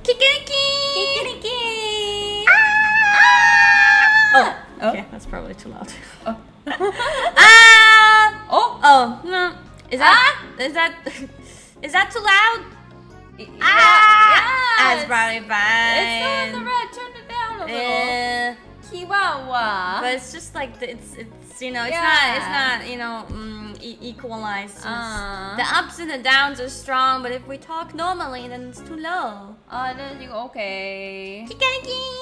Kikariki! Oh, okay, that's probably too loud. Oh. Oh, no. Is that too loud? Yeah, That's probably fine. It's still in the red. Turn it down a little. Kiwawa. But it's just like it's you know it's not you know equalized. The ups and the downs are strong, but if we talk normally, then it's too low. Then you okay. Kikariki.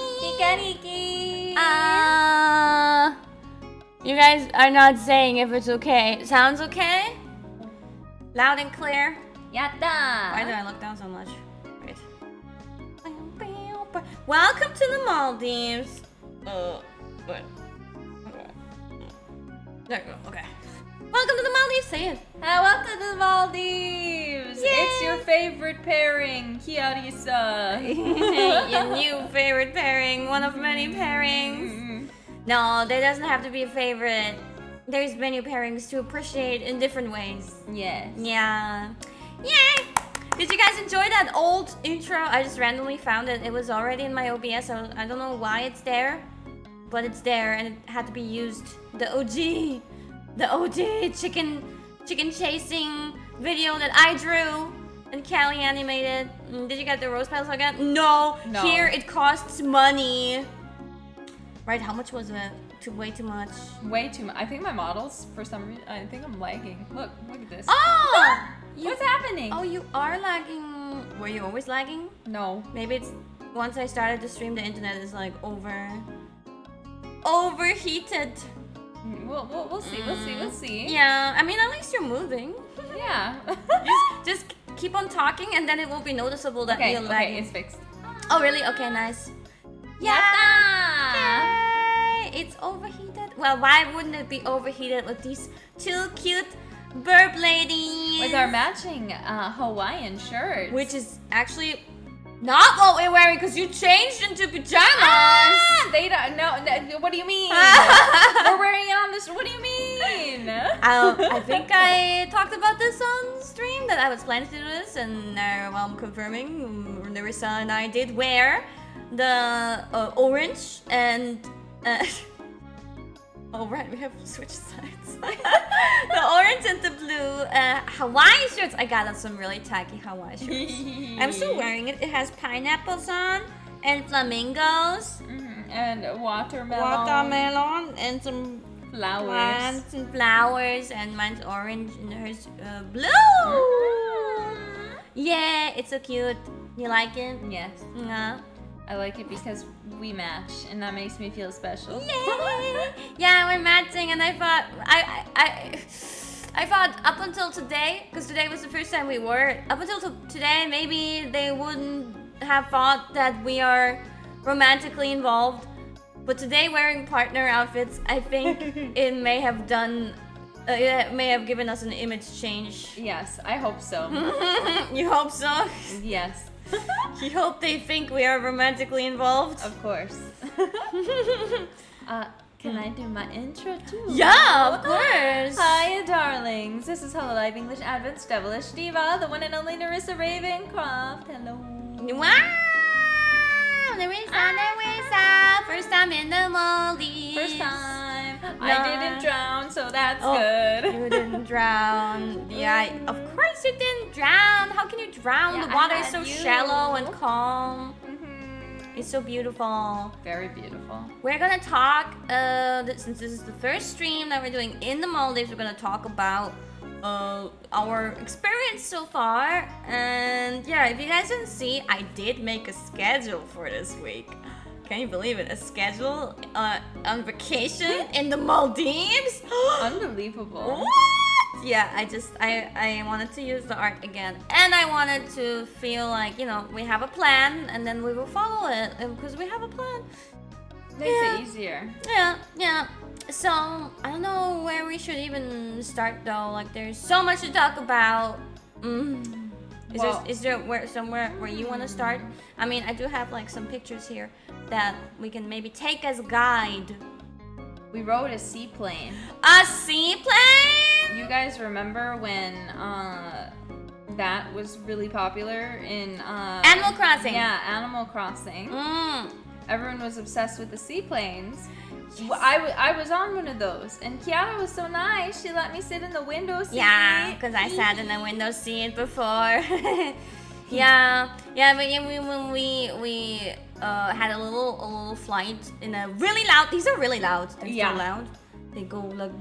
You guys are not saying if it's okay. Sounds okay? Loud and clear. Yatta. Why do I look down so much? Wait. Welcome to the Maldives. Wait. There you go. Okay. Welcome to the Maldives. Say it. Welcome to the Maldives. Yay. It's your favorite pairing, Kiarissa. Your new favorite pairing. One of many pairings. No, there doesn't have to be a favorite. There's many pairings to appreciate in different ways. Yes. Yeah. Yay! Did you guys enjoy that old intro? I just randomly found it. It was already in my OBS. So I don't know why it's there, but it's there and it had to be used. The OG chicken chasing video that I drew and Callie animated. Did you get the rose petals again? No. Here it costs money. Right? How much was it? Way too much. Way too much. I think my models, for some reason, I think I'm lagging. Look at this. Oh! What's happening? Oh, you are lagging. Were you always lagging? No. Maybe it's once I started to stream, the internet is like overheated. We'll see. We'll see. Yeah, I mean, at least you're moving. Yeah. just keep on talking, and then it will be noticeable that you're lagging. Okay, it's fixed. Oh, really? Okay, nice. Yeah. It's overheated. Well, why wouldn't it be overheated with these two cute burp ladies? With our matching Hawaiian shirt. Which is actually not what we're wearing because you changed into pajamas. They don't know. What do you mean? We're wearing it on this. What do you mean? I think I talked about this on stream that I was planning to do this, and well, I'm confirming. Kiarissa and I did wear the orange and. Oh right, we have switched sides. The orange and the blue Hawaii shirts. I got some really tacky Hawaii shirts. I'm still wearing it. It has pineapples on and flamingos. And watermelon. Watermelon and some flowers. Plants and flowers, and mine's orange and hers blue. Yeah, it's so cute. You like it? Yes. Yeah. I like it because we match, and that makes me feel special. Yay! Yeah, we're matching, and I thought I thought up until today, because today was the first time we wore it. Up until today, maybe they wouldn't have thought that we are romantically involved. But today, wearing partner outfits, I think it may have done. It may have given us an image change. Yes, I hope so. You hope so? Yes. You hope they think we are romantically involved? Of course. Can I do my intro too? Yeah, of course. Hiya, darlings. This is hololive English Advent's Devilish Diva, the one and only Kiarissa Ravencroft. Hello. Wow! Kiarissa! First time in the Maldives. First time. I didn't drown, so that's good. You didn't drown. Yeah, of course you didn't drown. How can you drown? Yeah, the water is so you. shallow and calm. It's so beautiful. Very beautiful. We're gonna talk, since this is the first stream that we're doing in the Maldives, we're gonna talk about our experience so far. And yeah, if you guys didn't see, I did make a schedule for this week. Can you believe it? A schedule on vacation in the Maldives? Unbelievable. What? Yeah, I wanted to use the art again. And I wanted to feel like, you know, we have a plan and then we will follow it because we have a plan. Makes it easier. Yeah. So, I don't know where we should even start though. Like, there's so much to talk about. Is there somewhere where you want to start? I mean, I do have like some pictures here that we can maybe take as guide. We rode a seaplane. A seaplane? You guys remember when that was really popular in Animal Crossing. Yeah, Animal Crossing. Everyone was obsessed with the seaplanes. Yes. I was on one of those, and Kiara was so nice. She let me sit in the window seat. Yeah, because I sat in the window seat before. yeah. But when we had a little flight in a really loud. These are really loud. They're so loud. They go like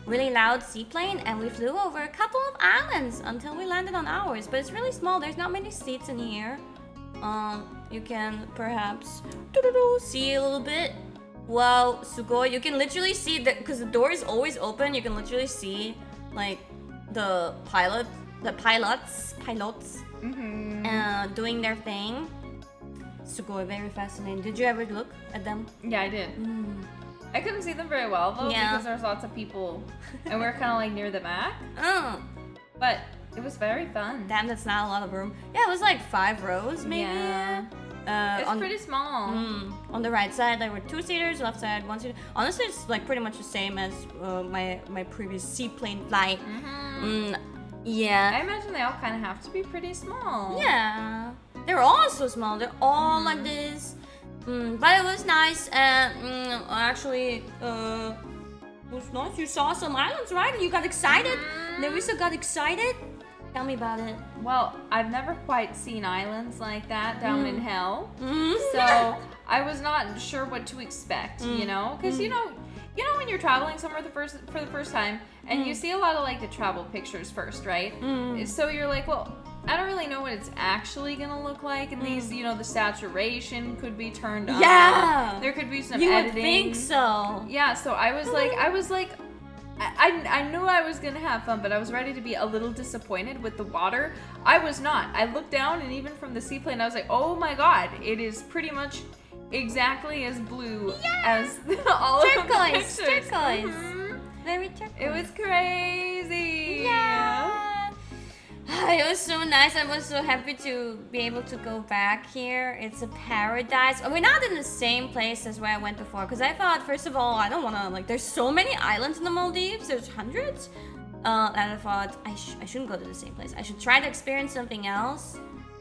really loud seaplane, and we flew over a couple of islands until we landed on ours. But it's really small. There's not many seats in here. You can perhaps see a little bit. Wow, sugoi. You can literally see that because the door is always open. You can literally see like the pilots doing their thing. Sugoi, very fascinating. Did you ever look at them? Yeah, I did. I couldn't see them very well though because there's lots of people, and we're kind of like near the back. But it was very fun. Damn, that's not a lot of room. Yeah, it was like 5 rows maybe. Yeah. It's pretty small. On the right side, there were 2 seaters. Left side, 1 seater. Honestly, it's like pretty much the same as my previous seaplane flight. Yeah. I imagine they all kind of have to be pretty small. Yeah. They're all so small. They're all like this. But it was nice. Actually, it was nice. You saw some islands, right? And you got excited. Nerissa got excited. Tell me about it. Well, I've never quite seen islands like that down in hell, so I was not sure what to expect. You know, because you know when you're traveling somewhere for the first time, and you see a lot of like the travel pictures first, right? So you're like, well, I don't really know what it's actually gonna look like, and these, you know, the saturation could be turned up. Yeah, there could be some you editing. Would think so. Yeah, so I was like. I knew I was gonna have fun, but I was ready to be a little disappointed with the water. I was not. I looked down, and even from the seaplane, I was like, oh my god, it is pretty much exactly as blue as all of the pictures. Turquoise. Very turquoise. It was crazy. Yeah. It was so nice. I was so happy to be able to go back here. It's a paradise. We're not in the same place as where I went before, because I thought, first of all, I don't want to, like, there's so many islands in the Maldives. There's hundreds. And I thought, I shouldn't go to the same place. I should try to experience something else.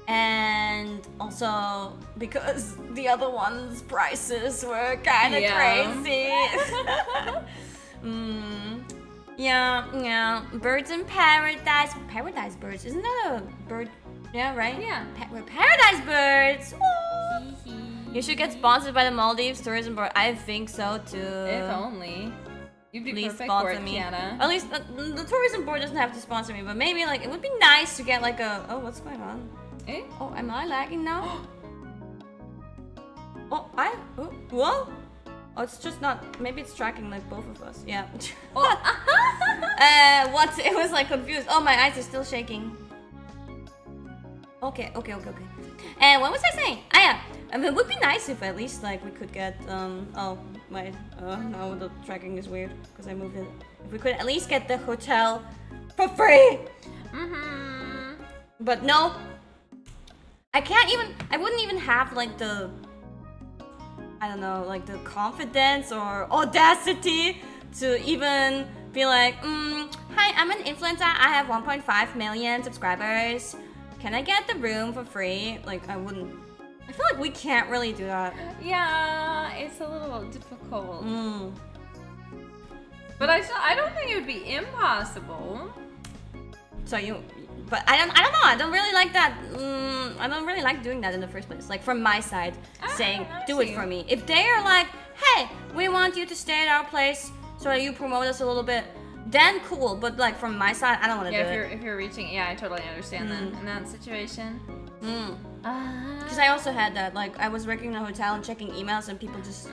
And also, because the other one's prices were kind of crazy. Yeah. Birds in paradise. Paradise birds. Isn't that a bird? Yeah, right? Yeah. We're paradise birds. You should get sponsored by the Maldives Tourism Board. I think so too. If only. You'd be Please perfect sponsor for it, me. Kiana. At least the tourism board doesn't have to sponsor me, but maybe like it would be nice to get like a. Oh, what's going on? Eh? Oh, am I lagging now? Whoa. Oh, it's just not. Maybe it's tracking like both of us. Yeah. What? It was like confused. Oh, my eyes are still shaking. Okay. And what was I saying? Yeah. I mean, it would be nice if at least like we could get no, the tracking is weird because I moved it. If we could at least get the hotel for free. But no. I wouldn't even have like the, I don't know, like the confidence or audacity to even be like, hi, I'm an influencer. I have 1.5 million subscribers. Can I get the room for free? Like, I wouldn't. I feel like we can't really do that. Yeah, it's a little difficult. But I don't think it would be impossible. But I don't know. I don't really like that. I don't really like doing that in the first place. Like from my side, saying do it for me. If they are like, hey, we want you to stay at our place so that you promote us a little bit, then cool. But like from my side, I don't want to do it. If you're reaching, I totally understand that in that situation. Because I also had that. Like I was working in a hotel and checking emails, and people just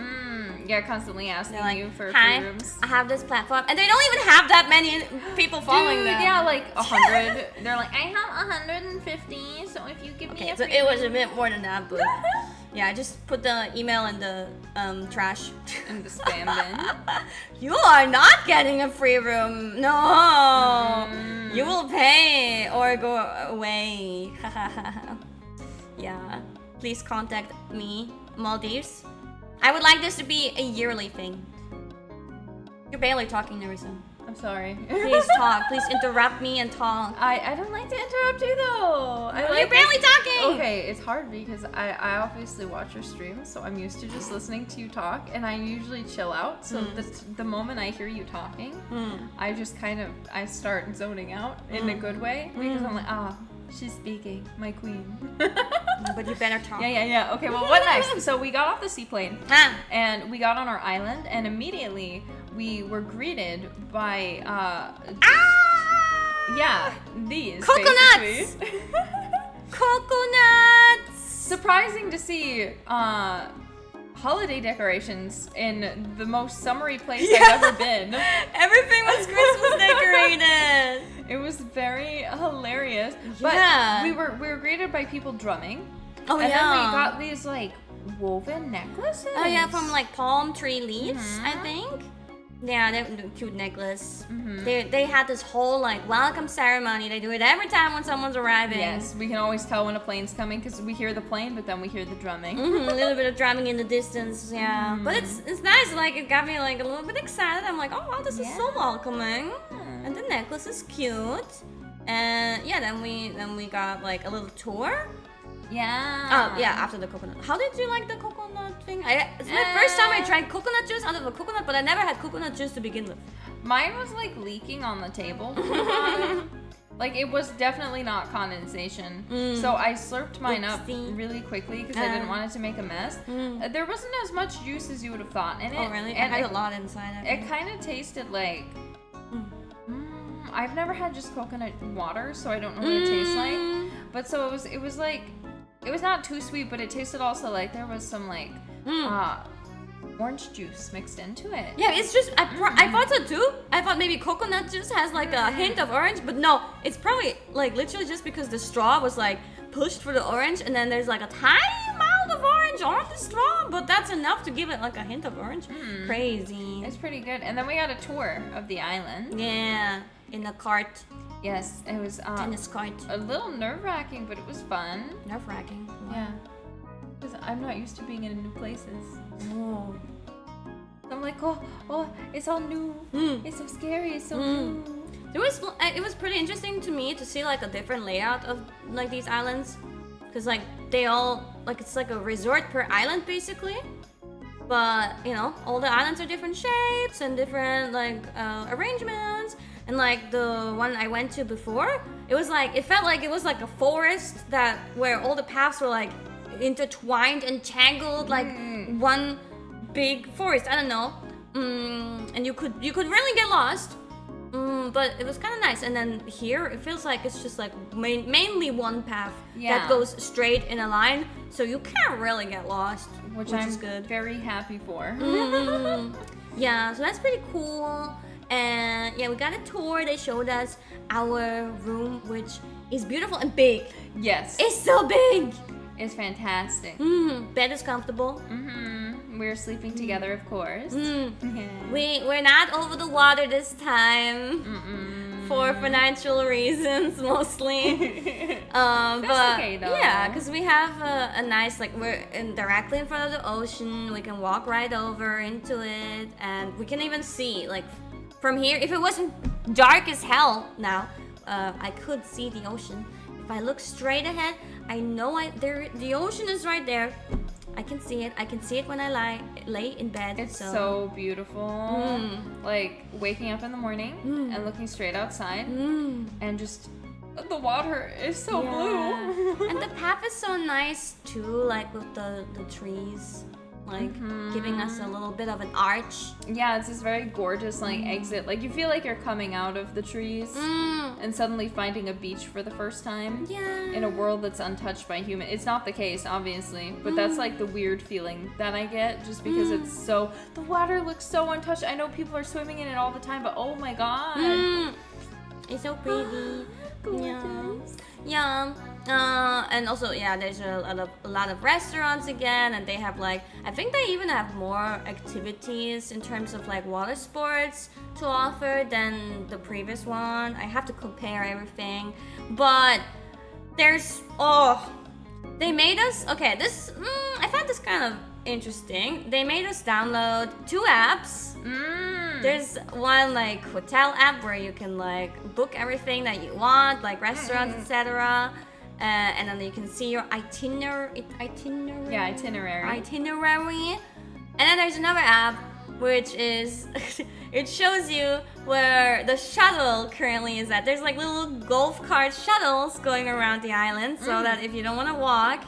constantly asking like, you for hi, free rooms. I have this platform, and they don't even have that many people following them. Yeah, like 100. They're like, I have 150. So if you give me a free it was a bit more than that, but yeah, I just put the email in the trash. In the spam bin. You are not getting a free room. No, you will pay or go away. Yeah, please contact me, Maldives. I would like this to be a yearly thing. You're barely talking, Nerissa. I'm I'm sorry. Please talk. Please interrupt me and talk. I don't like to interrupt you though. You're barely talking. Okay, it's hard because I obviously watch your streams, so I'm used to just listening to you talk, and I usually chill out. So the moment I hear you talking, I just I start zoning out in a good way because I'm like, she's speaking, my queen. But you better talk. Yeah. Okay, well, what next? So we got off the seaplane, and we got on our island, and immediately we were greeted by, these. Coconuts! Basically. Coconuts! Surprising to see, holiday decorations in the most summery place I've ever been. Everything was Christmas decorated. It was very hilarious. Yeah. But we were greeted by people drumming. Oh, and then we got these like woven necklaces. Oh yeah, from like palm tree leaves, I think. Yeah, they're cute necklace. They had this whole like welcome ceremony. They do it every time when someone's arriving. Yes, we can always tell when a plane's coming because we hear the plane, but then we hear the drumming. A little bit of drumming in the distance, yeah. But it's nice. Like it got me like a little bit excited. I'm like, oh wow, this is so welcoming. And the necklace is cute. And yeah, then we got like a little tour. Yeah. Oh yeah, after the coconut. How did you like the coconut thing? It's my first time I tried coconut juice out of a coconut, but I never had coconut juice to begin with. Mine was like leaking on the table. Like it was definitely not condensation. So I slurped mine up really quickly because I didn't want it to make a mess. There wasn't as much juice as you would have thought in it. Oh really? And I had a lot inside. It kind of tasted like. I've never had just coconut water, so I don't know what it tastes like. But so it was like. It was not too sweet, but it tasted also like there was some like orange juice mixed into it. Yeah, it's just I thought so too. I thought maybe coconut juice has like a hint of orange, but no, it's probably like literally just because the straw was like pushed for the orange, and then there's like a tiny amount of orange on the straw, but that's enough to give it like a hint of orange. Crazy. It's pretty good. And then we got a tour of the island. Yeah, in a cart. Yes, it was Tennis cart. a little nerve-wracking, but it was fun. Nerve-wracking. Yeah, because I'm not used to being in new places. Oh. I'm like, oh, it's all new. It's so scary. It's so new. It was pretty interesting to me to see like a different layout of like these islands, because like they all like it's like a resort per island basically. But you know, all the islands are different shapes and different like arrangements. And like the one I went to before, it felt like it was like a forest where all the paths were like intertwined and tangled, like one big forest. I don't know. And you could really get lost. But it was kind of nice. And then here it feels like it's just like mainly one path that goes straight in a line, so you can't really get lost, which is good. Very happy for. Yeah, so that's pretty cool. And yeah, we got a tour. They showed us our room, which is beautiful and big. Yes. It's so big. It's fantastic. Bed is comfortable. We're sleeping together, of course. We're not over the water this time. For financial reasons, mostly. But okay, though. Yeah, because we have a nice, like, we're directly in front of the ocean. We can walk right over into it, and we can even see, like, from here. If it wasn't dark as hell now, I could see the ocean. If I look straight ahead, I know the ocean is right there. I can see it. I can see it when I lay in bed. It's so beautiful. Like waking up in the morning and looking straight outside and just the water is so blue. And the path is so nice too, like with the trees, like giving us a little bit of an arch. Yeah, it's this very gorgeous like exit. Like you feel like you're coming out of the trees and suddenly finding a beach for the first time. Yeah. In a world that's untouched by human. It's not the case, obviously, but that's like the weird feeling that I get just because it's so the water looks so untouched. I know people are swimming in it all the time, but oh my god. It's so pretty. Yeah. And also, there's a lot of restaurants again, and they have like, I think they even have more activities in terms of like water sports to offer than the previous one. I have to compare everything, but there's, they made us, okay, this, I found this kind of interesting. They made us download 2 apps. There's one like hotel app where you can like book everything that you want, like restaurants, etc. And then you can see your itinerary. Yeah, itinerary. And then there's another app which is it shows you where the shuttle currently is at. There's like little golf cart shuttles going around the island, so that if you don't want to walk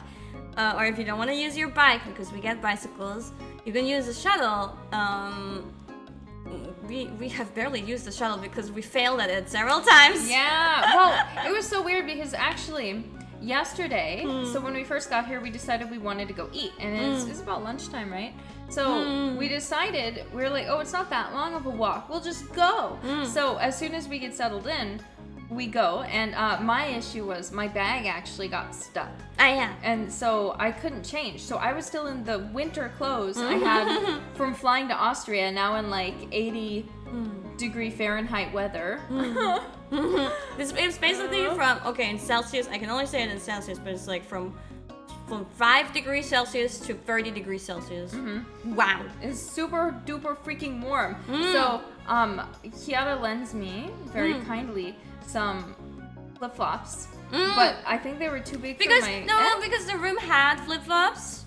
or if you don't want to use your bike, because we get bicycles, you can use the shuttle. We have barely used the shuttle because we failed at it several times. Yeah, well, it was so weird because actually yesterday, so when we first got here, we decided we wanted to go eat, and it's about lunchtime, right? So we decided, we were like, oh, it's not that long of a walk, we'll just go. So as soon as we get settled in, we go, and my issue was my bag actually got stuck. Yeah. And so I couldn't change. So I was still in the winter clothes I had from flying to Austria, now in like 80-degree Fahrenheit weather. It's basically from, okay, in Celsius, I can only say it in Celsius, but it's like from 5 degrees Celsius to 30 degrees Celsius. Wow. It's super duper freaking warm. So Kiara lends me very kindly some flip-flops, but I think they were too big for my... Because the room had flip-flops.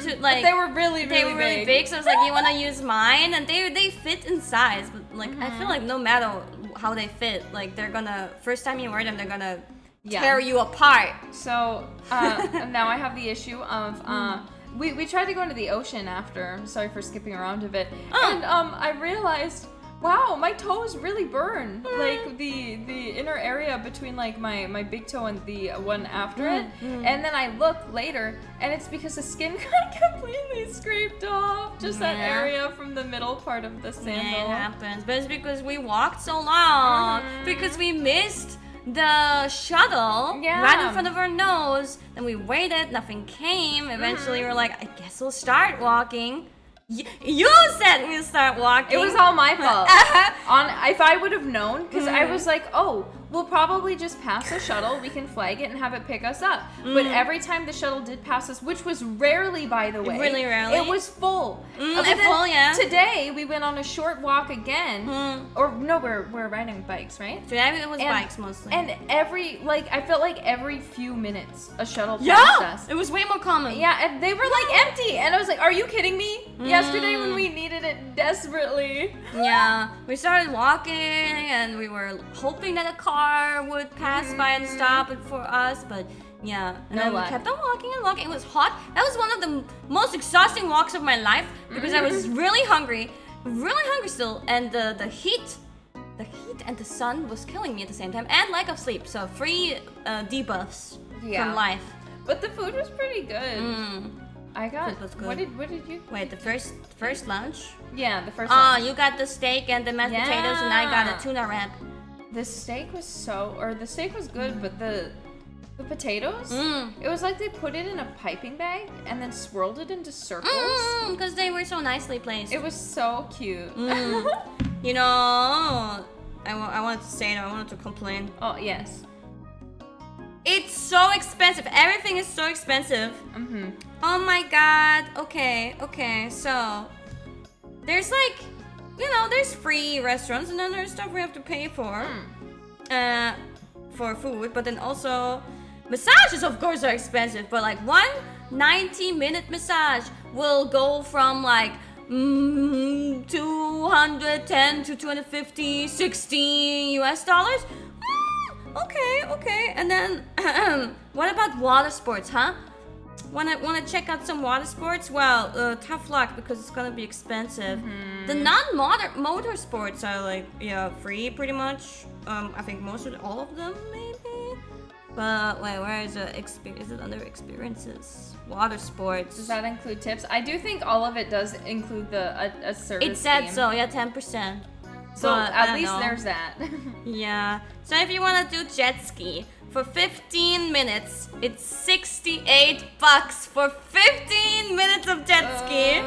So, like, but they were really big. So I was like, you want to use mine? And they fit in size, but like I feel like no matter how they fit, like they're gonna, first time you wear them, they're gonna tear you apart. So now I have the issue of we tried to go into the ocean after. Sorry for skipping around a bit. And I realized, wow, my toes really burn. Like the inner area between like my big toe and the one after it. And then I look later, and it's because the skin got completely scraped off. Just that area from the middle part of the sandal. Yeah, it happens. But it's because we walked so long. Because we missed the shuttle right in front of our nose. Then we waited, nothing came. Eventually we're like, I guess we'll start walking. You said we'll start walking. It was all my fault. If I would have known, because I was like, oh, we'll probably just pass the shuttle, we can flag it and have it pick us up. But every time the shuttle did pass us, which was rarely, by the way. Really rarely? It was full. Full, yeah. Today, we went on a short walk again. Or no, we're riding bikes, right? Today it was bikes mostly. And I felt like every few minutes, a shuttle passed us. It was way more common. Yeah, and they were like empty. And I was like, are you kidding me? Yesterday when we needed it desperately. Yeah, we started walking and we were hoping that a car would pass by and stop it for us, but yeah, and then we kept on walking and walking. It was hot. That was one of the most exhausting walks of my life because I was really hungry still, and the heat and the sun was killing me at the same time, and lack of sleep. So free debuffs from life. But the food was pretty good. I got. What did you? Wait, the first lunch? Yeah, the first. Lunch. You got the steak and the mashed potatoes, and I got a tuna wrap. The steak was good, but the potatoes, it was like they put it in a piping bag and then swirled it into circles. Because they were so nicely placed. It was so cute. You know, I wanted to say it, I wanted to complain. Oh, yes. It's so expensive. Everything is so expensive. Oh my god. Okay, so there's like, you know, there's free restaurants, and then there's stuff we have to pay for food, but then also massages, of course, are expensive, but like one 90-minute massage will go from like 210 to 250, 16 US dollars. Okay, and then what about water sports, huh? Wanna check out some water sports? Well, tough luck because it's gonna be expensive. The non-motor sports are like free pretty much. I think all of them maybe. But wait, where is it? Is it under experiences? Water sports. Does that include tips? I do think all of it does include a service. It said fee. so, yeah, 10%. So at least there's that. Yeah. So if you wanna do jet ski for 15 minutes, it's $68 for 15 minutes of jet ski.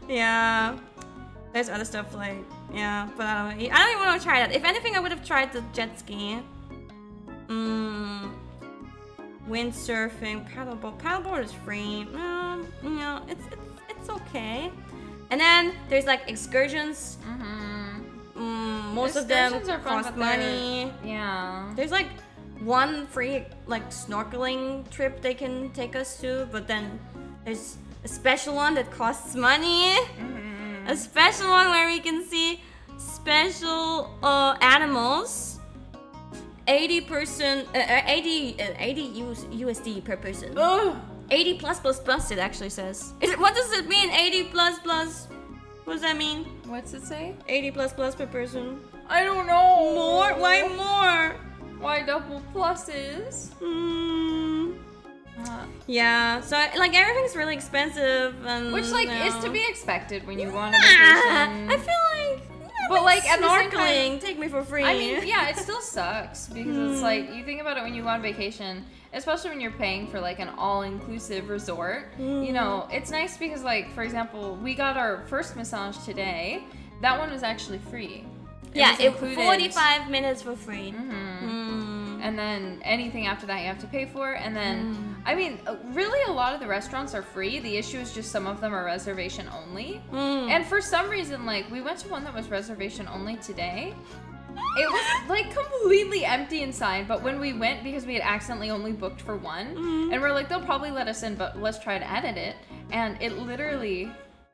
Yeah. There's other stuff like, but I don't even want to try that. If anything, I would have tried the jet ski. Windsurfing, paddleboard. Paddleboard is free. you know, it's okay. And then there's like excursions. Most of them Excursions are fun, cost but they're- money. Yeah. There's like one free like snorkeling trip they can take us to, but then there's a special one that costs money. A special one where we can see special animals. 80 USD per person. Ugh. 80 plus it actually says. What does it mean? 80 plus? What does that mean? What's it say? 80 plus per person. I don't know. More? Why more? Why double pluses? Yeah, so like everything's really expensive and Which like you know. is to be expected when you go on a vacation. I feel like But like at the same snorkeling, time, take me for free. I mean, yeah, it still sucks because it's like you think about it when you go on vacation, especially when you're paying for like an all-inclusive resort. You know, it's nice because like for example, we got our first massage today. That one was actually free. Yeah, It was included. 45 minutes for free. And then anything after that you have to pay for. And then, I mean, really a lot of the restaurants are free. The issue is just some of them are reservation only. And for some reason, like, we went to one that was reservation only today. It was, like, completely empty inside. But when we went, because we had accidentally only booked for one, and we're like, they'll probably let us in, but let's try to edit it. And it literally...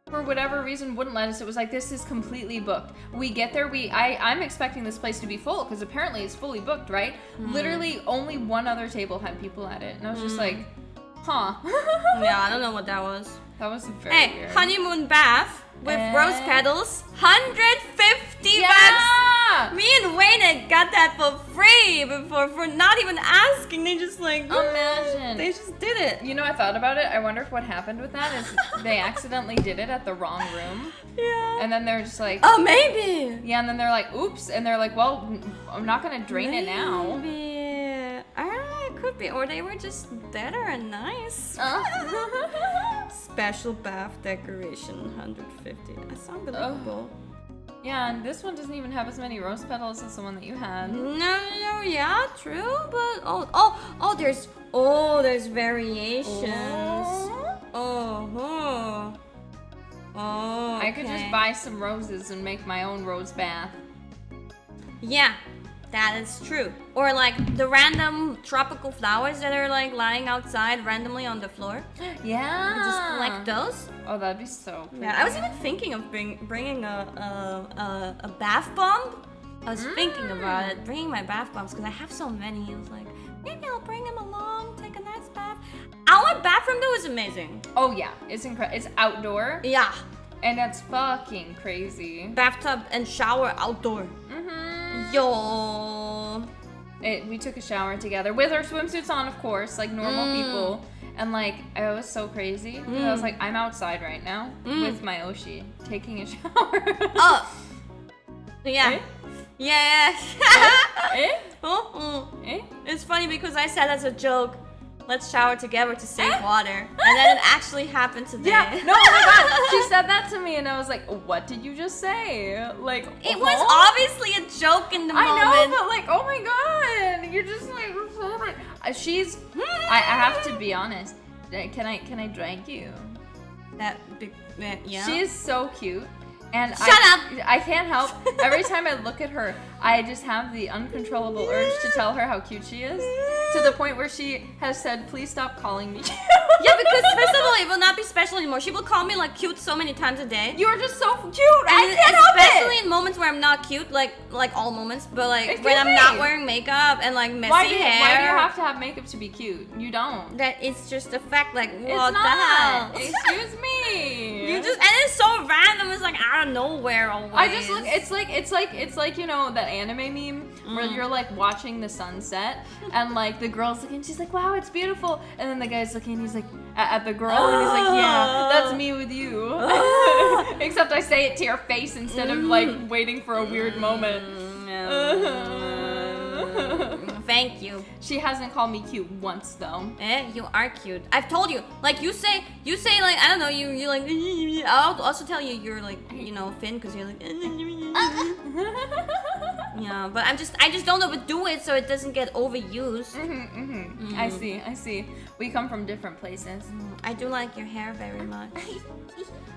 for whatever reason wouldn't let us. It was like, this is completely booked. We get there, I'm expecting this place to be full because apparently it's fully booked, right? Literally only one other table had people at it. And I was just like, huh. Yeah, I don't know what that was. That was very Hey, weird. honeymoon bath with rose petals, 150 bucks. Yeah! Me and Wayne got that for free before, for not even asking. They just like, Imagine. they just did it. You know, I thought about it. I wonder if what happened with that is they accidentally did it at the wrong room. Yeah. And then they're just like, Oh, maybe. yeah, and then they're like, oops. And they're like, well, I'm not going to drain it now. Maybe. It could be. Or they were just better and nice. Special bath decoration, 150. That's unbelievable. Yeah, and this one doesn't even have as many rose petals as the one that you had. No, yeah, true, but there's variations. Oh, I could just okay. buy some roses and make my own rose bath. Yeah, that is true. Or like the random tropical flowers that are like lying outside randomly on the floor. Yeah. You could just collect those. Oh, that'd be so pretty. Yeah, I was even thinking of bringing a bath bomb. I was thinking about it, bringing my bath bombs because I have so many. I was like, maybe I'll bring them along, take a nice bath. Our bathroom though is amazing. Oh yeah, it's incredible. It's outdoor. Yeah. And that's fucking crazy. Bathtub and shower outdoor. Yo. We took a shower together with our swimsuits on, of course, like normal people. And like, it was so crazy. Because I was like, I'm outside right now with my Oshi, taking a shower. Oh. Yeah. Eh? Yeah. Eh? Eh? It's funny because I said as a joke, let's shower together to save water. And then it actually happened today. Yeah, no, oh my god, she said that to me and I was like, what did you just say? Like, It was obviously a joke in the moment. I know, but like, oh my god, you're just like, she's, I have to be honest, can I drag you? That big, yeah. She is so cute. And Shut up! I can't help. Every time I look at her, I just have the uncontrollable urge to tell her how cute she is. To the point where she has said, please stop calling me cute. Yeah, because first of all, it will not be special anymore. She will call me like cute so many times a day. You're just so cute. I And can't help especially it. in moments where I'm not cute, like all moments, but like Excuse when I'm me. not wearing makeup and like messy Why do you hair. have to have makeup to be cute? You don't. That it's just a fact. Like what It's the not. hell? Excuse me. You just and it's so random. It's like out of nowhere always. I just look. It's like you know that anime meme where you're like watching the sunset and like the girl's looking. She's like, wow, it's beautiful. And then the guy's looking. He's like at the girl and he's like, yeah, that's me with you. Except I say it to your face instead of like waiting for a weird moment. Thank you. She hasn't called me cute once though. You are cute. I've told you. Like you say like I don't know. You like. I'll also tell you you're like thin because you're like. Yeah, but I just don't overdo it so it doesn't get overused. I see. We come from different places. I do like your hair very much.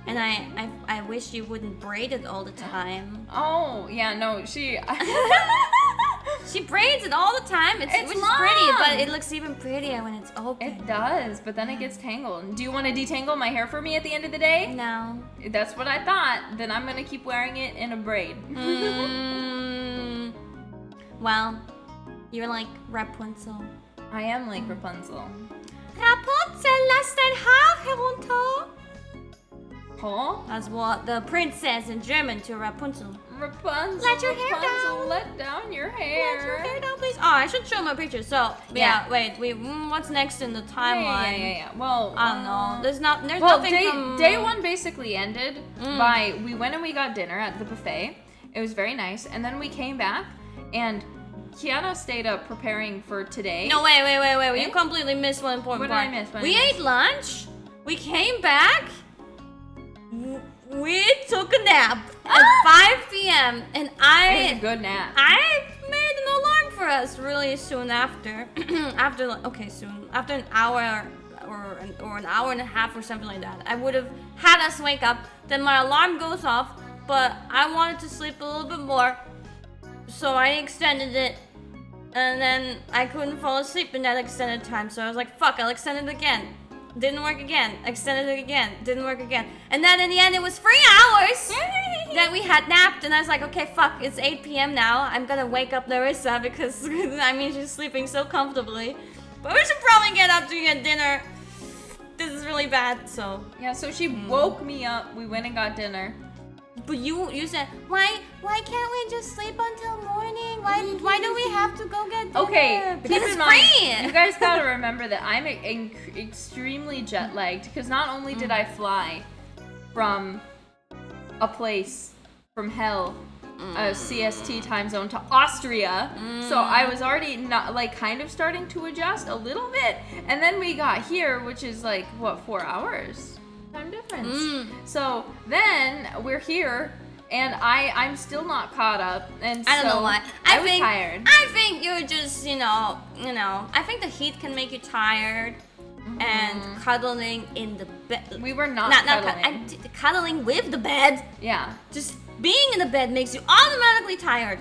And I wish you wouldn't braid it all the time. Oh, yeah, no, she braids it all the time. Which is pretty, but it looks even prettier when it's open. It does, but then it gets tangled. Do you want to detangle my hair for me at the end of the day? No. That's what I thought. Then I'm going to keep wearing it in a braid. Well, you're like Rapunzel. I am like Rapunzel. Rapunzel, lass dein Haar herunter. Huh? That's what the prince says in German to Rapunzel. Rapunzel, Let your hair Rapunzel, down. let down your hair. Let your hair down, please. Oh, I should show my picture. So, yeah. Wait, what's next in the timeline? Yeah. Well, I don't know. There's nothing from... Day one basically ended by, we went and we got dinner at the buffet. It was very nice. And then we came back and Kiara stayed up preparing for today. No, wait. You completely missed one important part. What did I miss? We ate lunch. We came back. We took a nap at 5 p.m. and It was a good nap. I made an alarm for us really soon after. After an hour or an hour and a half or something like that. I would have had us wake up. Then my alarm goes off, but I wanted to sleep a little bit more, so I extended it. And then I couldn't fall asleep in that extended time, so I was like, fuck, I'll extend it again. Didn't work again. Extended it again. Didn't work again. And then in the end, it was 3 hours that we had napped. And I was like, okay, fuck, it's 8 p.m. now. I'm gonna wake up Larissa because, she's sleeping so comfortably. But we should probably get up to get dinner. This is really bad, so. Yeah, so she woke me up. We went and got dinner. But you said, why can't we just sleep until morning? Why do we have to go get dinner? Okay, because keep it's in mind, free. you guys gotta remember that I'm extremely jet lagged because not only did I fly from a place from hell, a CST time zone to Austria, so I was already kind of starting to adjust a little bit, and then we got here, which is 4 hours time difference. So then we're here. And I'm still not caught up, and I don't know why. I was tired. I think you're just, I think the heat can make you tired, and cuddling in the bed. We were not cuddling. Cuddling with the bed. Yeah. Just being in the bed makes you automatically tired.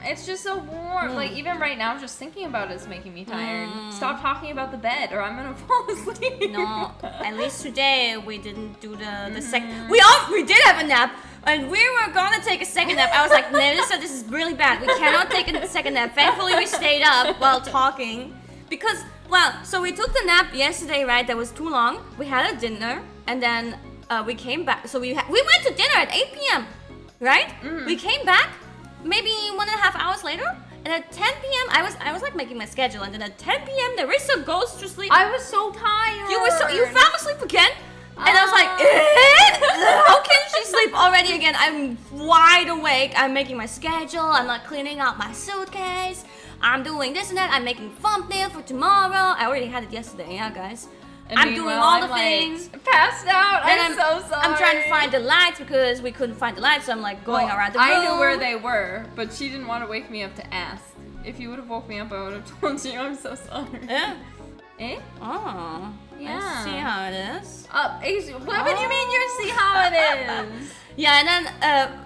It's just so warm. Even right now, just thinking about it is making me tired. Stop talking about the bed, or I'm gonna fall asleep. No, at least today we didn't do the second. We did have a nap. And we were gonna take a second nap. I was like, Melissa, this is really bad. We cannot take a second nap. Thankfully, we stayed up while talking. Because, so we took the nap yesterday, right? That was too long. We had a dinner, and then we came back. So we went to dinner at 8 p.m., right? We came back maybe 1.5 hours later. And at 10 p.m., I was making my schedule. And then at 10 p.m., Larissa goes to sleep. I was so tired. You fell asleep again? And I was like, how can she sleep already again? I'm wide awake. I'm making my schedule. I'm like cleaning out my suitcase. I'm doing this and that. I'm making thumbnail for tomorrow. I already had it yesterday, yeah, guys. And I'm doing all the things. Passed out. I'm so sorry. I'm trying to find the lights because we couldn't find the lights. So I'm like going around the room. I knew where they were, but she didn't want to wake me up to ask. If you would have woke me up, I would have told you. I'm so sorry. Yeah. Eh? Oh. Yeah. I see how it is. What do you mean you see how it is? Yeah, and then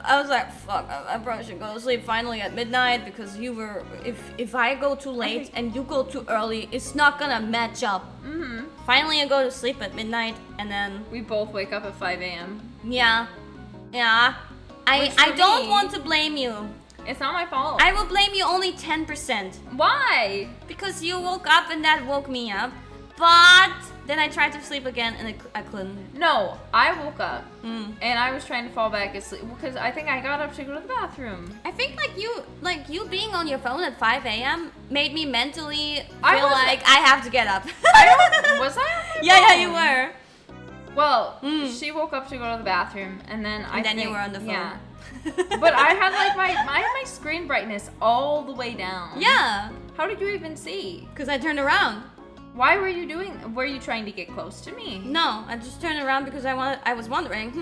I was like, fuck, I probably should go to sleep finally at midnight because if I go too late and you go too early, it's not gonna match up. Finally, I go to sleep at midnight, and then we both wake up at 5 a.m. Yeah. I don't want to blame you. It's not my fault. I will blame you only 10%. Why? Because you woke up and that woke me up. But then I tried to sleep again and I couldn't. No, I woke up and I was trying to fall back asleep because I think I got up to go to the bathroom. I think you being on your phone at 5 a.m. made me mentally feel like I have to get up. Was I? Yeah, you were. Well, she woke up to go to the bathroom and then you were on the phone. Yeah. But I had my screen brightness all the way down. Yeah. How did you even see? Because I turned around. Why were you trying to get close to me? No, I just turned around because I was wondering,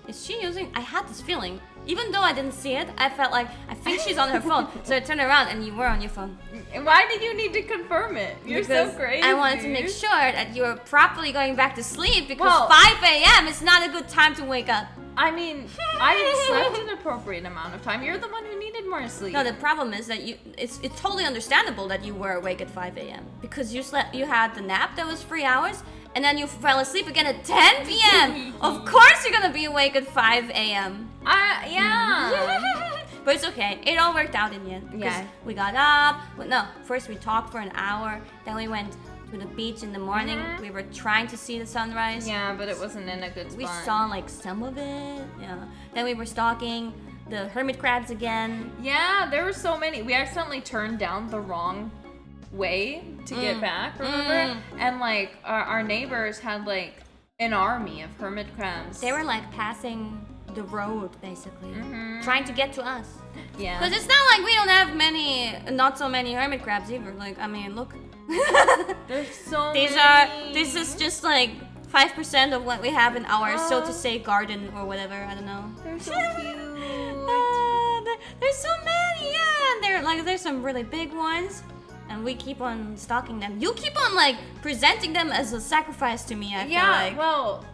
is she using, I had this feeling Even though I didn't see it, I felt like, I think she's on her phone. So I turned around and you were on your phone. And why did you need to confirm it? You're Because so crazy. I wanted to make sure that you were properly going back to sleep because 5 a.m. is not a good time to wake up. I mean, I slept an appropriate amount of time. You're the one who needed more sleep. No, the problem is that it's totally understandable that you were awake at 5 a.m. because you had the nap that was 3 hours and then you fell asleep again at 10 p.m. Of course you're gonna be awake at 5 a.m. Yeah. But it's okay. It all worked out in the end. Yeah. We got up. Well, no, first we talked for an hour. Then we went to the beach in the morning. Mm-hmm. We were trying to see the sunrise. Yeah, but it wasn't in a good spot. We saw like some of it. Yeah. Then we were stalking the hermit crabs again. Yeah, there were so many. We accidentally turned down the wrong way to get back, remember? And like our neighbors had like an army of hermit crabs. They were like passing the road basically, trying to get to us. Yeah. Because it's not like we don't have not so many hermit crabs either. Like, I mean, look. There's so many. This is just like 5% of what we have in our, so to say, garden or whatever. I don't know. They're so cute. There's so many, yeah. And there's some really big ones. And we keep on stalking them. You keep on like presenting them as a sacrifice to me, I feel like. Well,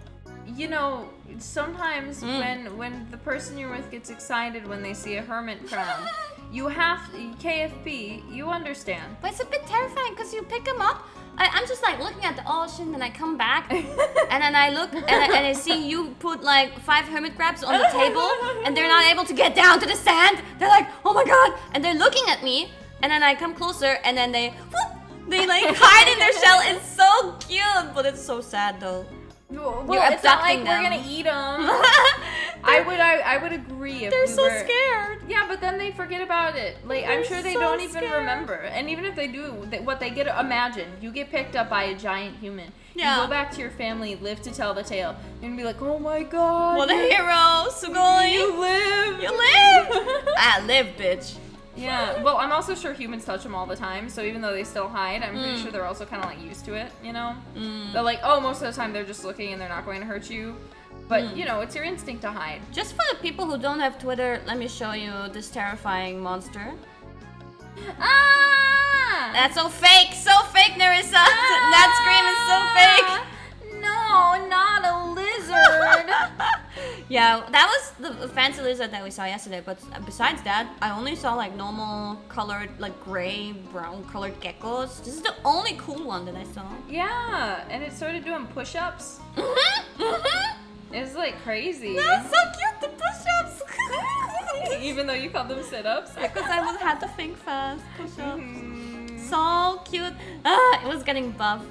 you know, sometimes when the person you're with gets excited when they see a hermit crab, you have KFB, you understand. But it's a bit terrifying because you pick them up. I'm just like looking at the ocean and I come back and then I look and I see you put like 5 hermit crabs on the table and they're not able to get down to the sand. They're like, oh my god, and they're looking at me and then I come closer and then they like hide in their shell. It's so cute, but it's so sad though. Well, You're it's not abducting like we're them. gonna eat them. I would agree if They're we so were... scared. Yeah, but then they forget about it. Like I'm sure they so don't even scared. remember. And even if they do, what they get, imagine you get picked up by a giant human. Yeah. You go back to your family, live to tell the tale, and be like, oh my god, What a hero, Sugoi. you live. You live. I live, bitch. Yeah. Well, I'm also sure humans touch them all the time. So even though they still hide, I'm pretty sure they're also kind of like used to it. You know. They're like, oh, most of the time they're just looking and they're not going to hurt you. But you know, it's your instinct to hide. Just for the people who don't have Twitter, let me show you this terrifying monster. Ah! That's so fake, Nerissa. That scream is so fake. No, not a lizard. Yeah, that was the fancy lizard that we saw yesterday. But besides that, I only saw like normal colored, like gray, brown colored geckos. This is the only cool one that I saw. Yeah, and it started doing push-ups. It's like crazy. That's so cute, the push-ups. Even though you call them sit-ups. Because I had to think fast. Push-ups. Mm-hmm. So cute. It was getting buff.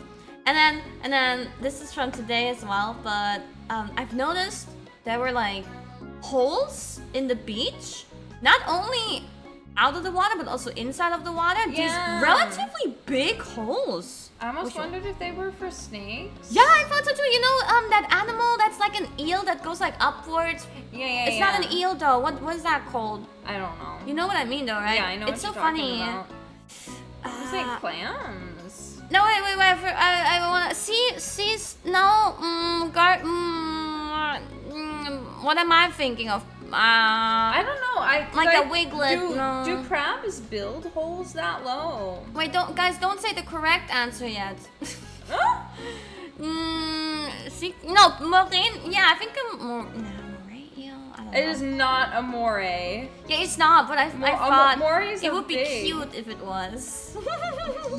And then this is from today as well, but I've noticed there were like holes in the beach, not only out of the water but also inside of the water. Yeah. These relatively big holes. I almost wondered if they were for snakes. Yeah, I thought so too. You know, that animal that's like an eel that goes like upwards. Yeah. It's not an eel though. What is that called? I don't know. You know what I mean though, right? Yeah, I know. It's what so you're talking funny. About. It's like clams. No, wait. I wanna see. No, what am I thinking of? I don't know. Like a wiglet. No. Do crabs build holes that low? Wait, don't say the correct answer yet. Marine. Yeah, I think moray eel. I don't know. It is not a moray. Yeah, it's not. But I thought morays it are would be big. cute if it was.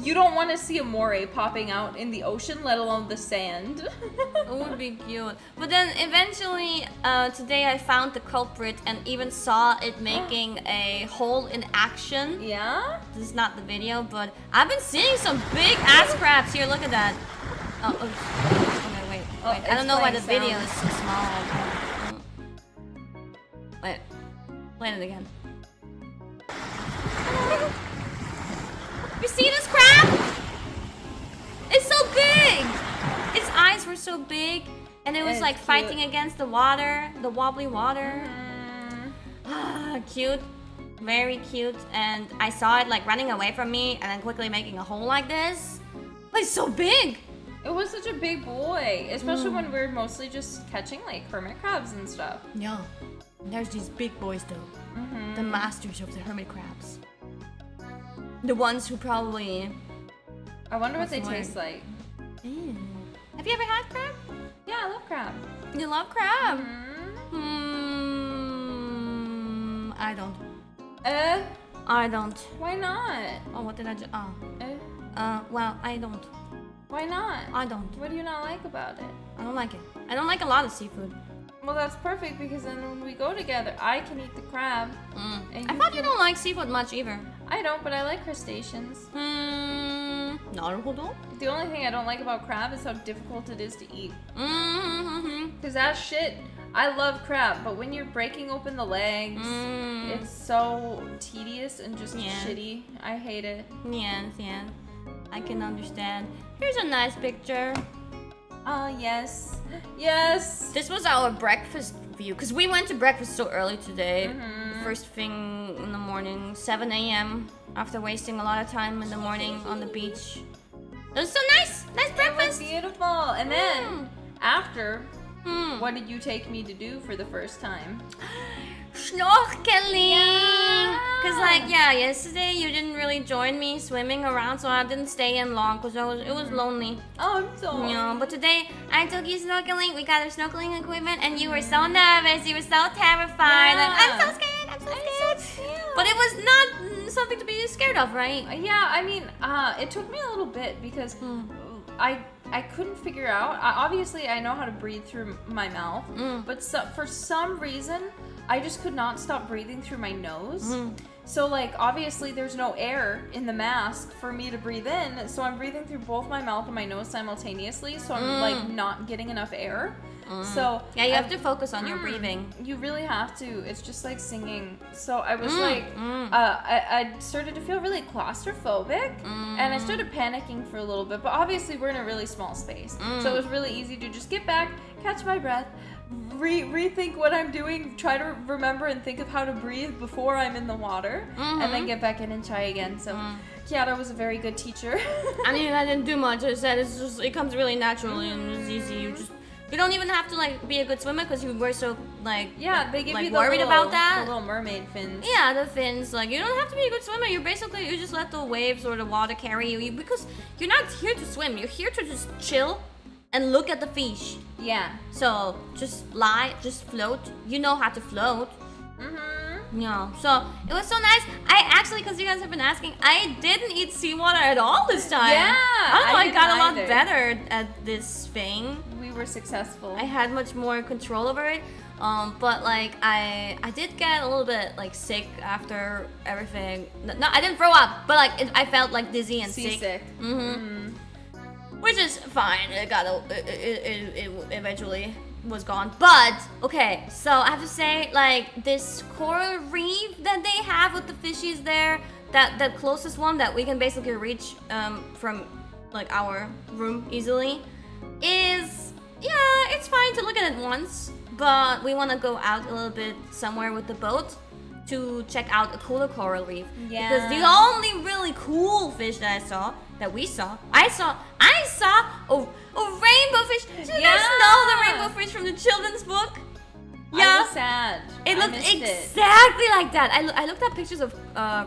You don't want to see a moray popping out in the ocean, let alone the sand. It would be cute. But then eventually, today I found the culprit and even saw it making a hole in action. Yeah? This is not the video, but I've been seeing some big ass crabs here. Look at that. Okay, wait. I don't know why the video is so small. Wait. Play it again. You see this crab? It's so big! Its eyes were so big, and it was It's like cute. fighting against the water, the wobbly water. Cute. Very cute. And I saw it like running away from me and then quickly making a hole like this. But it's so big! It was such a big boy, especially when we were mostly just catching like hermit crabs and stuff. Yeah. There's these big boys though. The masters of the hermit crabs. The ones who probably... I wonder what they taste like. Have you ever had crab? Yeah, I love crab. You love crab? I don't. I don't. Why not? Oh, what did I just... well, I don't. Why not? I don't. What do you not like about it? I don't like it. I don't like a lot of seafood. Well, that's perfect because then when we go together, I can eat the crab. And I thought you don't like seafood much either. I don't, but I like crustaceans. 나루호도? The only thing I don't like about crab is how difficult it is to eat. Because that shit, I love crab, but when you're breaking open the legs, it's so tedious and just shitty. I hate it. Yes. I can understand. Here's a nice picture. Oh, yes. Yes! This was our breakfast view, because we went to breakfast so early today. First thing in the morning, 7 a.m. after wasting a lot of time in the morning on the beach. It was so nice! Nice breakfast! It was beautiful! And then, after, what did you take me to do for the first time? Snorkeling! Cause yesterday you didn't really join me swimming around, so I didn't stay in long because it was lonely. Oh, I'm sorry. But today I took you snorkeling. We got our snorkeling equipment, and you were so nervous. You were so terrified. Yeah. Like, I'm so scared. I'm so scared. But it was not something to be scared of, right? Yeah, I mean, it took me a little bit because I couldn't figure out. Obviously, I know how to breathe through my mouth, but for some reason, I just could not stop breathing through my nose. So, like, obviously, there's no air in the mask for me to breathe in, so I'm breathing through both my mouth and my nose simultaneously, so I'm, like, not getting enough air. So yeah, you have to focus on your breathing. You really have to. It's just like singing. So I was I started to feel really claustrophobic, and I started panicking for a little bit. But obviously, we're in a really small space, so it was really easy to just get back, catch my breath, rethink what I'm doing, try to remember and think of how to breathe before I'm in the water, and then get back in and try again. So Kiara was a very good teacher. I mean, I didn't do much. I said it comes really naturally and it's easy. You don't even have to like be a good swimmer because you were so like they give you the worried about that. The little mermaid fins. Yeah, the fins. Like you don't have to be a good swimmer. You just let the waves or the water carry you because you're not here to swim. You're here to just chill and look at the fish. Yeah. So just just float. You know how to float. Yeah. So it was so nice. I actually, because you guys have been asking, I didn't eat seawater at all this time. Yeah. I don't know. I got a lot either. better at this thing. We were successful. I had much more control over it. But like I did get a little bit like sick after everything. No, I didn't throw up, but like I felt like dizzy and seasick. Which is fine. It eventually was gone. But okay, so I have to say, like this coral reef that they have with the fishies there, that closest one that we can basically reach from like our room easily, is it's fine to look at it once, but we want to go out a little bit somewhere with the boat to check out a cooler coral reef. Yeah. Because the only really cool fish that I saw a rainbow fish. Did you guys know the rainbow fish from the children's book? Yeah. I was sad. It looked exactly like that. I looked at pictures of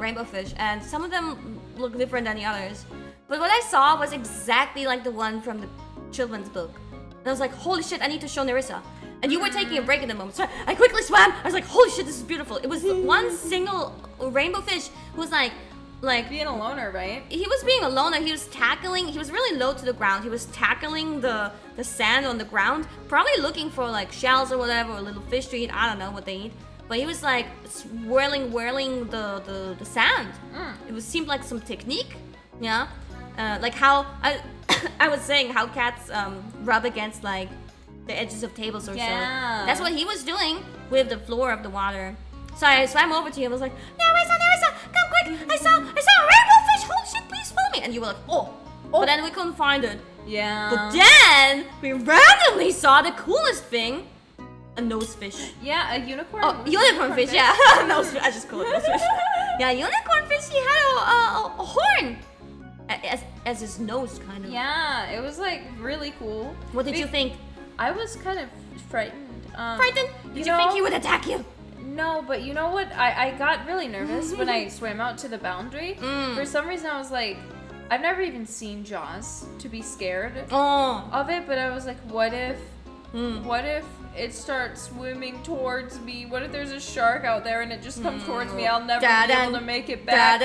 rainbow fish, and some of them look different than the others. But what I saw was exactly like the one from the children's book. And I was like, holy shit, I need to show Nerissa. And you were taking a break in the moment, so I quickly swam. I was like, holy shit, this is beautiful. It was one single rainbow fish who was like being a loner, right? He was being a loner. He was really low to the ground. He was tackling the sand on the ground, probably looking for like shells or whatever, or little fish to eat. I don't know what they eat. But he was like whirling the sand. It seemed like some technique, yeah. Like how I was saying how cats rub against like the edges of tables or so. That's what he was doing with the floor of the water. So I swam over to you and was like, Nerissa, come quick! I saw a rainbow fish! Holy shit, please follow me! And you were like, oh. But then we couldn't find it. Yeah. But then we randomly saw the coolest thing. A nosefish. Yeah, a unicorn. Oh, unicorn fish, yeah. Nosefish. I just call it nosefish. Yeah, unicorn fish. He had a horn as his nose, kind of. Yeah, it was like really cool. What did you think? I was kind of frightened. Frightened? Did you think he would attack you? No, but you know what? I got really nervous when I swam out to the boundary. For some reason, I was like, I've never even seen Jaws to be scared of it, but I was like, what if it starts swimming towards me? What if there's a shark out there and it just comes towards me? I'll never be able to make it back.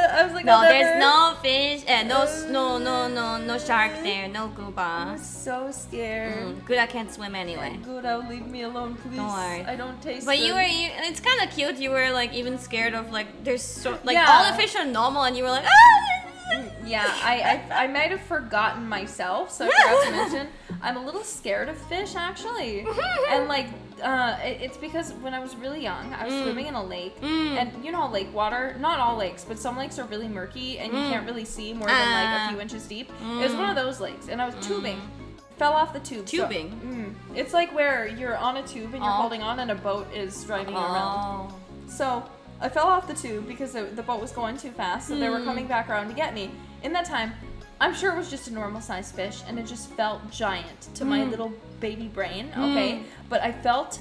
I was like, no, there's no fish and no shark there, no I gooba. was so scared. Good, I can't swim anyway. Good, leave me alone, please. Don't worry. I don't taste But good. it's kind of cute. You were like even scared of like there's so like Yeah. all the fish are normal and you were like Yeah, I might have forgotten myself, so I forgot to mention I'm a little scared of fish actually, and like it's because when I was really young, I was swimming in a lake, and you know lake water, not all lakes, but some lakes are really murky and you can't really see more than like a few inches deep. It was one of those lakes, and I was tubing. Fell off the tube. Tubing? So, it's like where you're on a tube and you're holding on and a boat is driving you around. So I fell off the tube because the boat was going too fast, so they were coming back around to get me. In that time, I'm sure it was just a normal sized fish, and it just felt giant to my little baby brain, okay? But I felt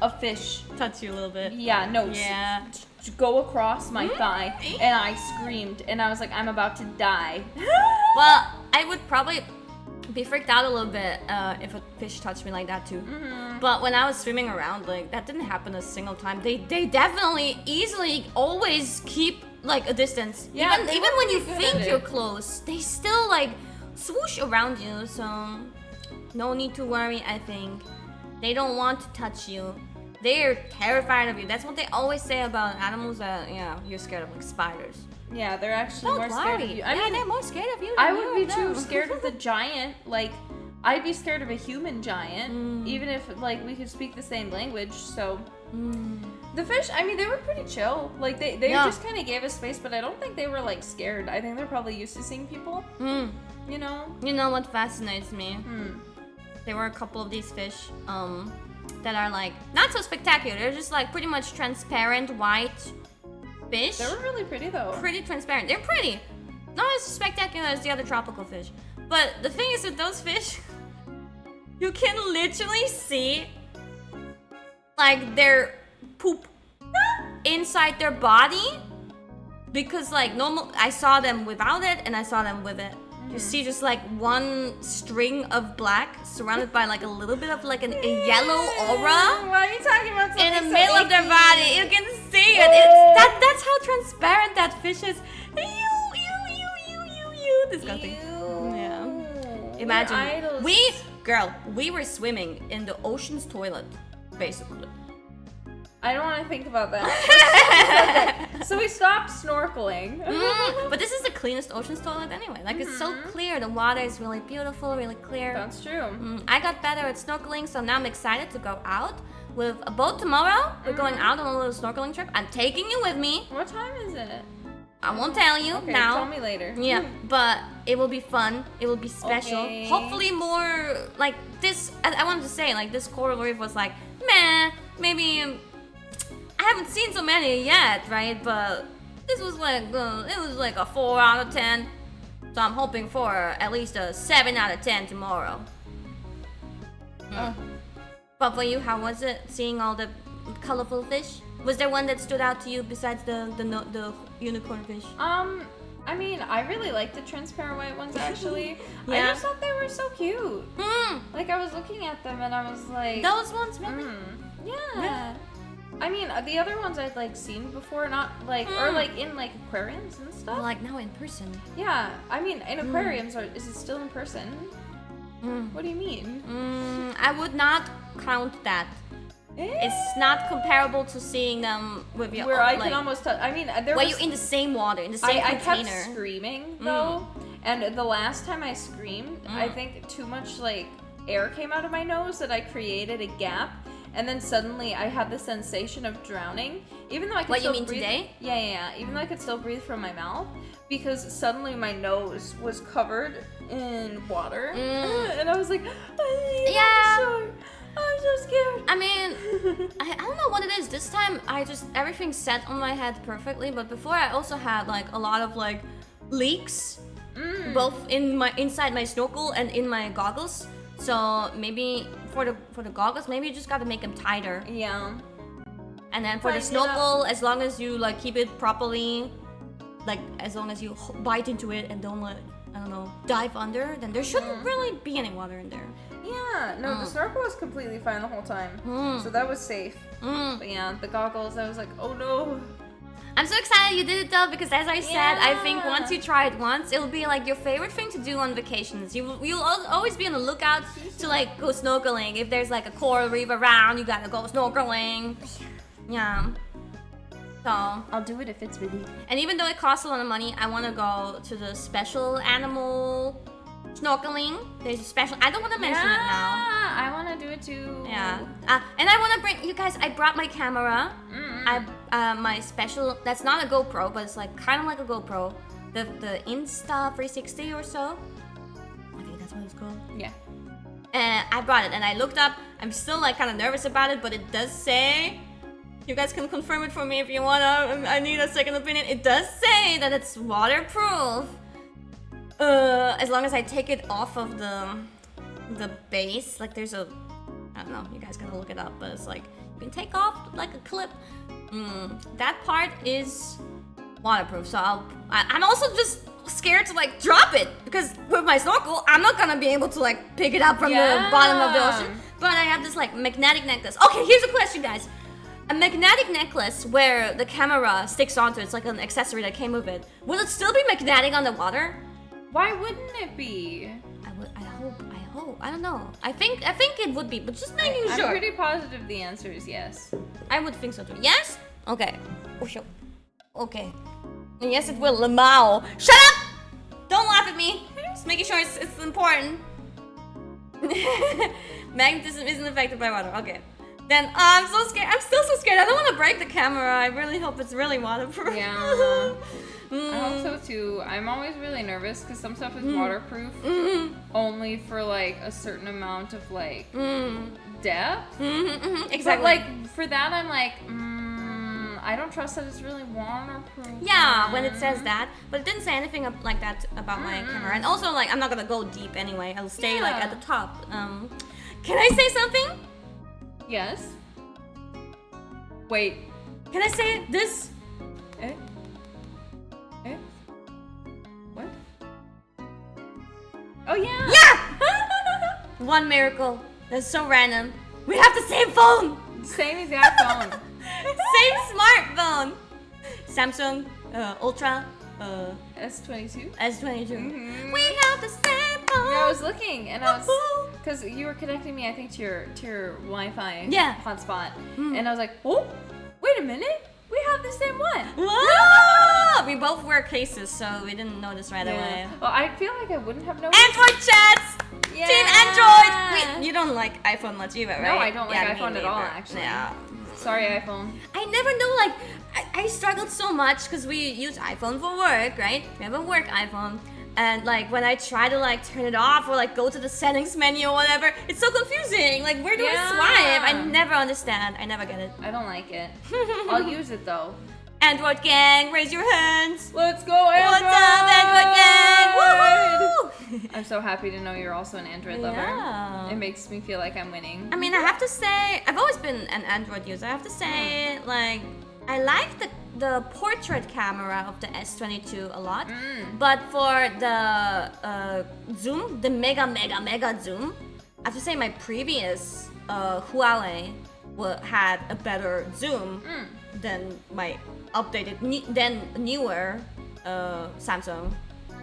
a fish touch you a little bit. Yeah, no. Yeah. Go across my thigh, and I screamed, and I was like, I'm about to die. Well, I would probably be freaked out a little bit if a fish touched me like that too. But when I was swimming around, like that didn't happen a single time. They definitely easily always keep like a distance. Yeah, even when you good at think it. you're close, they still like swoosh around you. So no need to worry. I think they don't want to touch you. They're terrified of you. That's what they always say about animals that you're scared of, like spiders. Yeah, they're actually more scared of you. I mean, they're more scared of you. I would be too scared of the giant. Like, I'd be scared of a human giant, even if like we could speak the same language. So, the fish, I mean, they were pretty chill. Like they just kind of gave us space, but I don't think they were like scared. I think they're probably used to seeing people. You know. You know what fascinates me? There were a couple of these fish that are like not so spectacular. They're just like pretty much transparent white fish. They were really pretty though. Pretty transparent. They're pretty. Not as spectacular as the other tropical fish. But the thing is with those fish, you can literally see like their poop inside their body. Because like normal, I saw them without it and I saw them with it. You see just like one string of black surrounded by like a little bit of like a yellow aura. Why are you talking about something In the so middle of their icky? body, you can see it. That's how transparent that fish is. You. Disgusting. Yeah. Imagine we were swimming in the ocean's toilet, basically. I don't want to think about that. Okay. So we stopped snorkeling. But this is the cleanest ocean's toilet anyway. Like it's so clear. The water is really beautiful, really clear. That's true. I got better at snorkeling, so now I'm excited to go out with a boat tomorrow. We're going out on a little snorkeling trip. I'm taking you with me. What time is it? I won't tell you Okay, now. tell me later. Yeah, but it will be fun. It will be special. Okay. Hopefully more like this. I wanted to say like this coral reef was like, meh, maybe. I haven't seen so many yet, right? But this was like it was like a 4 out of 10. So I'm hoping for at least a 7 out of 10 tomorrow. But for you, how was it seeing all the colorful fish? Was there one that stood out to you besides the unicorn fish? I mean, I really like the transparent white ones actually. I Yeah. just thought they were so cute. Like I was looking at them and I was like, Those ones, maybe? yeah. I mean, the other ones I'd like seen before, not like or like in like aquariums and stuff. Like now in person. Yeah, I mean, in aquariums, is it still in person? What do you mean? I would not count that. It's not comparable to seeing them with your Where I like, can almost touch. I mean, there were was. you in the same water, in the same I container? kept screaming though, and the last time I screamed, I think too much like air came out of my nose that I created a gap, and then suddenly I had the sensation of drowning, even though I could What, you still mean breathe. today? Yeah. Even though I could still breathe from my mouth, because suddenly my nose was covered in water, and I was like, I'm so scared. I mean, I don't know what it is. This time, everything set on my head perfectly. But before, I also had like a lot of like leaks, both inside my snorkel and in my goggles. So maybe for the goggles, maybe you just gotta make them tighter. Yeah. And then for the Tighten it snorkel, as long as you like keep it properly, like as long as you bite into it and don't let, I don't know, dive under, then there shouldn't really be any water in there. Yeah, no, the snorkel was completely fine the whole time. So that was safe. But yeah, the goggles, I was like, oh no. I'm so excited you did it though, because as I said, I think once you try it once, it'll be like your favorite thing to do on vacations. You'll always be on the lookout to like go snorkeling. If there's like a coral reef around, you gotta go snorkeling. Yeah. So I'll do it if it's with you. And even though it costs a lot of money, I want to go to the special animal snorkeling. There's a special. I don't want to mention it now. I want to do it too. Yeah. And I want to bring you guys. I brought my camera. My special. That's not a GoPro, but it's like kind of like a GoPro. The Insta360 or so. I think that's what it's called. Yeah. And I brought it, and I looked up. I'm still like kind of nervous about it, but it does say. You guys can confirm it for me if you wanna. I need a second opinion. It does say that it's waterproof. As long as I take it off of the base, like there's a, I don't know. You guys gotta look it up, but it's like you can take off like a clip. That part is waterproof. So I'm also just scared to like drop it because with my snorkel, I'm not gonna be able to like pick it up from the bottom of the ocean. But I have this like magnetic necklace. Okay, here's a question, guys. A magnetic necklace where the camera sticks onto it's like an accessory that came with it. Will it still be magnetic on the water? Why wouldn't it be? I hope. I don't know. I think it would be, but just making sure. I'm pretty positive the answer is yes. I would think so too. Yes? Okay. Oh, sure. Okay. And yes, it will. Lamau. Shut up! Don't laugh at me. Just making sure it's important. Magnetism isn't affected by water. Okay. Then I'm so scared. I'm still so scared. I don't want to break the camera. I really hope it's really waterproof. Yeah. I hope so too. I'm always really nervous because some stuff is waterproof only for like a certain amount of like depth. Exactly. But like for that, I'm like, I don't trust that it's really waterproof. Yeah, when it says that, but it didn't say anything like that about my camera. And also, like, I'm not gonna go deep anyway. I'll stay like at the top. Can I say something? Yes. Wait. Can I say this? Eh? What? Oh yeah. Yeah. One miracle. That's so random. We have the same phone. Same exact phone. Same smartphone. Samsung Ultra S22. S22. We have the same phone. Yeah, I was looking and I was because you were connecting me, I think, to your Wi-Fi hotspot, and I was like, oh, wait a minute, we have the same one. Whoa! We both wear cases, so we didn't notice right away. Well, I feel like I wouldn't have noticed. Android chats. Yeah. Team Android. Wait, you don't like iPhone much either, right? No, I don't like iPhone at all, actually. Yeah. Sorry, iPhone. I never knew, like, I struggled so much because we use iPhone for work, right? We have a work iPhone. And, like, when I try to, like, turn it off or, like, go to the settings menu or whatever, it's so confusing. Like, where do I swipe? I never understand. I never get it. I don't like it. I'll use it, though. Android gang, raise your hands. Let's go, Android! What's up, Android gang? Woohoo! I'm so happy to know you're also an Android lover. Yeah. It makes me feel like I'm winning. I mean, I have to say, I've always been an Android user. I have to say, like, I like the portrait camera of the S22 a lot. But for the zoom, the mega zoom, I have to say my previous Huawei had a better zoom than my updated, newer Samsung.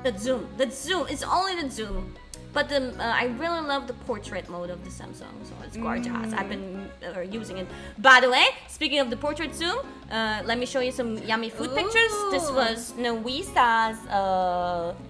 The zoom, it's only the zoom. But I really love the portrait mode of the Samsung, so it's gorgeous. I've been using it. By the way, speaking of the portrait zoom, let me show you some yummy food pictures. This was Noisa's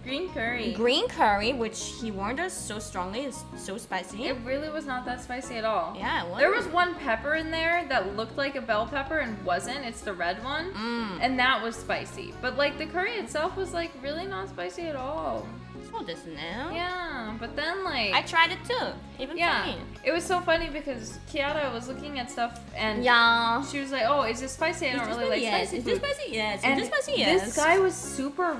green curry, which he warned us so strongly is so spicy. It really was not that spicy at all. Yeah, it was. There was one pepper in there that looked like a bell pepper and wasn't. It's the red one, and that was spicy. But like the curry itself was like really not spicy at all. So this now. Yeah. but then like I tried it too, even for me. It was so funny because Kiara was looking at stuff and she was like, "Oh, is this spicy? I don't really like spicy Is food." this spicy? Yes. And Is this spicy? Yes. this guy was super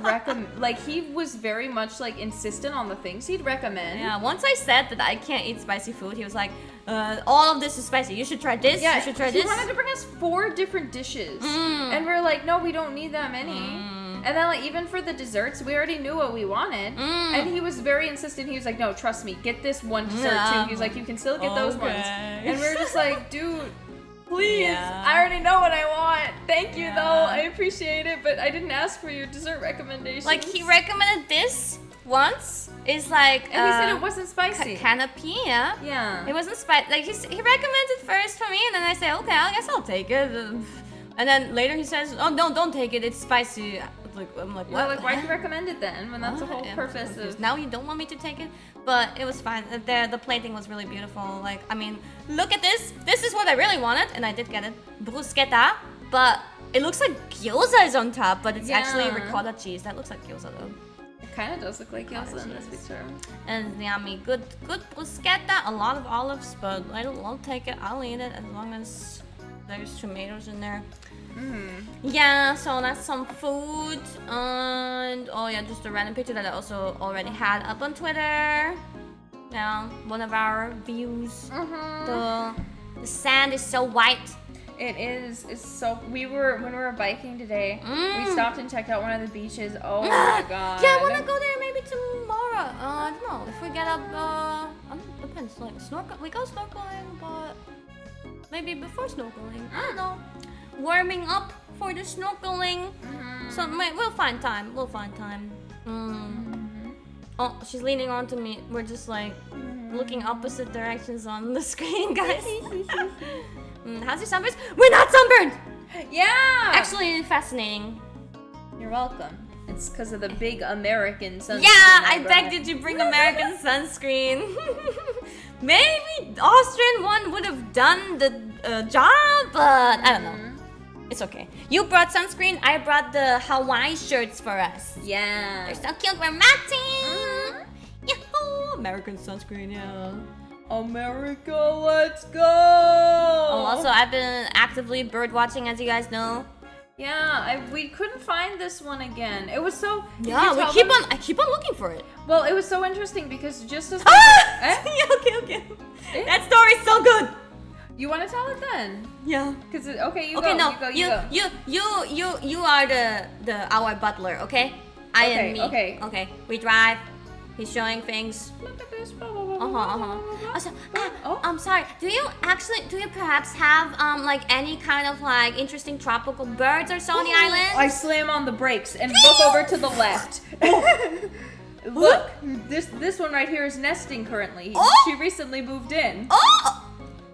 like he was very much like insistent on the things he'd recommend. Yeah, once I said that I can't eat spicy food, he was like, all of this is spicy. You should try this. You should try this. He wanted to bring us 4 different dishes. And we were like, no, we don't need that many. And then like even for the desserts, we already knew what we wanted. And he was very insistent. He was like, no, trust me, get this one dessert too. He was like, you can still get those ones. And we were just like, dude, please. I already know what I want. Thank you though. I appreciate it, but I didn't ask for your dessert recommendations. Like he recommended this once. It's like and he said it wasn't spicy. Canopy, yeah. It wasn't spicy. Like he recommended first for me, and then I say, okay, I guess I'll take it. And then later he says, oh no, don't take it. It's spicy. I'm like, what? Like, why'd you recommend it then? When that's the whole purpose of. Now you don't want me to take it, but it was fine. The plating was really beautiful. Like, I mean, look at this. This is what I really wanted, and I did get it. Bruschetta, but it looks like gyoza is on top, but it's actually ricotta cheese. That looks like gyoza though. It kind of does look like gyoza in this picture. And yummy, good bruschetta. A lot of olives, but I'll take it. I'll eat it as long as there's tomatoes in there. Yeah, so that's some food. And just a random picture that I also already had up on Twitter. Yeah, one of our views. The sand is so white. It is. It's so. When we were biking today, we stopped and checked out one of the beaches. Oh my god. Yeah, I wanna go there maybe tomorrow. I don't know if we get up. Depends. Like we go snorkeling, but maybe before snorkeling. I don't know. Warming up for the snorkeling. So we'll find time. Oh, she's leaning onto me. We're just like looking opposite directions on the screen, guys. How's your sunburn? We're not sunburned! Yeah! Actually, fascinating. You're welcome. It's because of the big American sunscreen. Yeah, I begged you to bring American sunscreen. Maybe the Austrian one would have done the job, but I don't know. It's okay. You brought sunscreen, I brought the Hawaii shirts for us. Yeah. They're so cute, we're matching! Yahoo! American sunscreen, yeah. America, let's go! Oh, also, I've been actively bird watching, as you guys know. Yeah, we couldn't find this one again. It was so. Yeah, I keep on looking for it. Well, it was so interesting because just as. Okay. That story's so good. You want to tell it then? Yeah. Cause you go. You are the our butler. Okay. I am me. Okay. We drive. He's showing things. Look at this. Also, I'm sorry. Do you perhaps have like any kind of like interesting tropical birds or so on the island? I slam on the brakes and look over to the left. Look, this one right here is nesting currently. She recently moved in.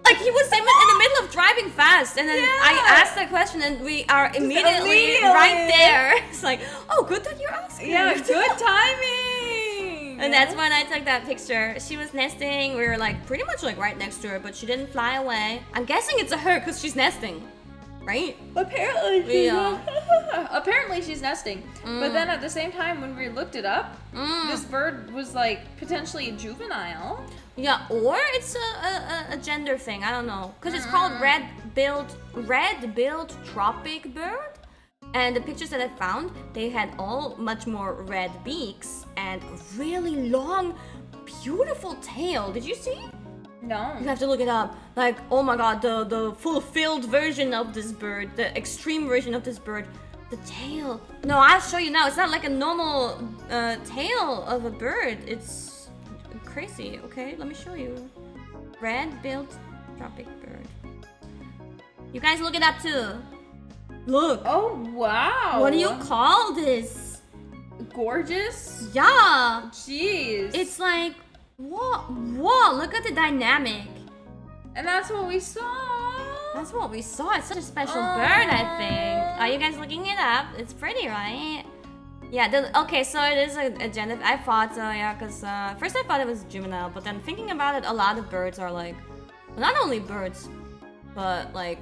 Like he was in the middle of driving fast, and then I asked that question, and we are immediately right there. It's like, oh, good that you're asking. Yeah, good timing. And that's when I took that picture. She was nesting. We were like pretty much like right next to her, but she didn't fly away. I'm guessing it's a her because she's nesting, right? Apparently, apparently she's nesting. But then at the same time, when we looked it up, this bird was like potentially a juvenile. Yeah, or it's a gender thing. I don't know, because it's called red-billed tropic bird. And the pictures that I found, they had all much more red beaks and really long, beautiful tail. Did you see? No. You have to look it up. Like, oh my god, the fulfilled version of this bird, the extreme version of this bird, the tail. No, I'll show you now. It's not like a normal tail of a bird. It's crazy. Okay, let me show you. Red-billed tropic bird. You guys look it up too. Look. Oh, wow. What do you call this? Gorgeous? Yeah. Jeez. It's like, whoa, look at the dynamic. And that's what we saw. That's what we saw. It's such a special bird, I think. Are you guys looking it up? It's pretty, right? Yeah, okay, so it is a gender. I thought so, yeah, because first I thought it was juvenile, but then thinking about it, a lot of birds are like, well, not only birds, but like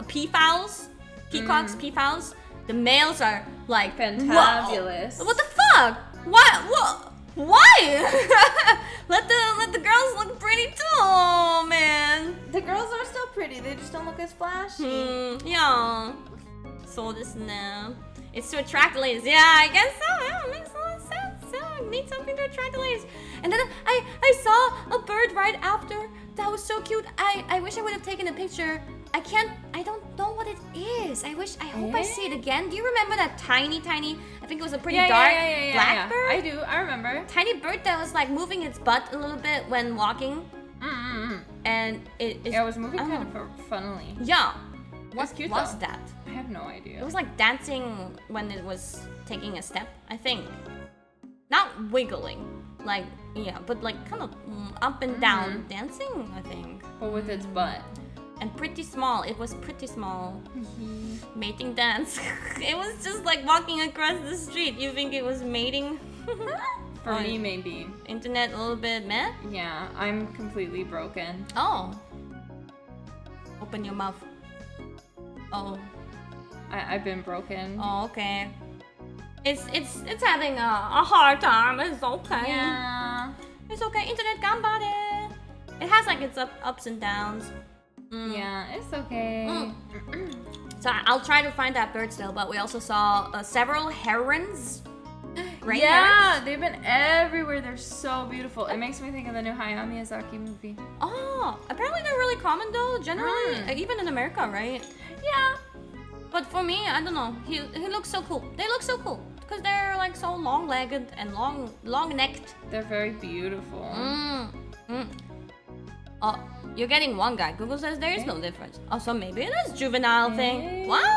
peafowls, peacocks, peafowls. The males are like fantabulous. What the fuck? What? Why? let the girls look pretty too. Oh man. The girls are still pretty. They just don't look as flashy. Yeah. So this now. It's to attract the ladies. Yeah, I guess so. Yeah, it makes a lot of sense. Yeah, I need something to attract the ladies. And then I saw a bird right after. That was so cute. I wish I would have taken a picture. I don't know what it is. I hope I see it again. Do you remember that tiny, I think it was a pretty dark black bird? I do, I remember. Tiny bird that was like moving its butt a little bit when walking. And it was moving kind of funnily. Yeah. What cute was though. that? I have no idea. It was like dancing when it was taking a step, I think. Not wiggling. Like, yeah, but like kind of up and down dancing, I think. But with its butt. And pretty small. It was pretty small. Mating dance. It was just like walking across the street. You think it was mating? For me, maybe. Internet a little bit meh? Yeah, I'm completely broken. Oh. Open your mouth. Oh. I've been broken. Oh, okay. It's having a hard time. It's okay. Yeah. It's okay. Internet ganbare. It has like its ups and downs. Yeah, it's okay. So I'll try to find that bird still, but we also saw several herons. Gray yeah, herons. they've been everywhere. They're so beautiful. It makes me think of the new Hayao Miyazaki movie. Oh, apparently they're really common though. Generally, even in America, right? Yeah. But for me, I don't know. He looks so cool. They look so cool because they're like so long-legged and long-necked. They're very beautiful. Oh, you're getting one guy. Google says there is no difference. Oh, so maybe it is juvenile thing. What?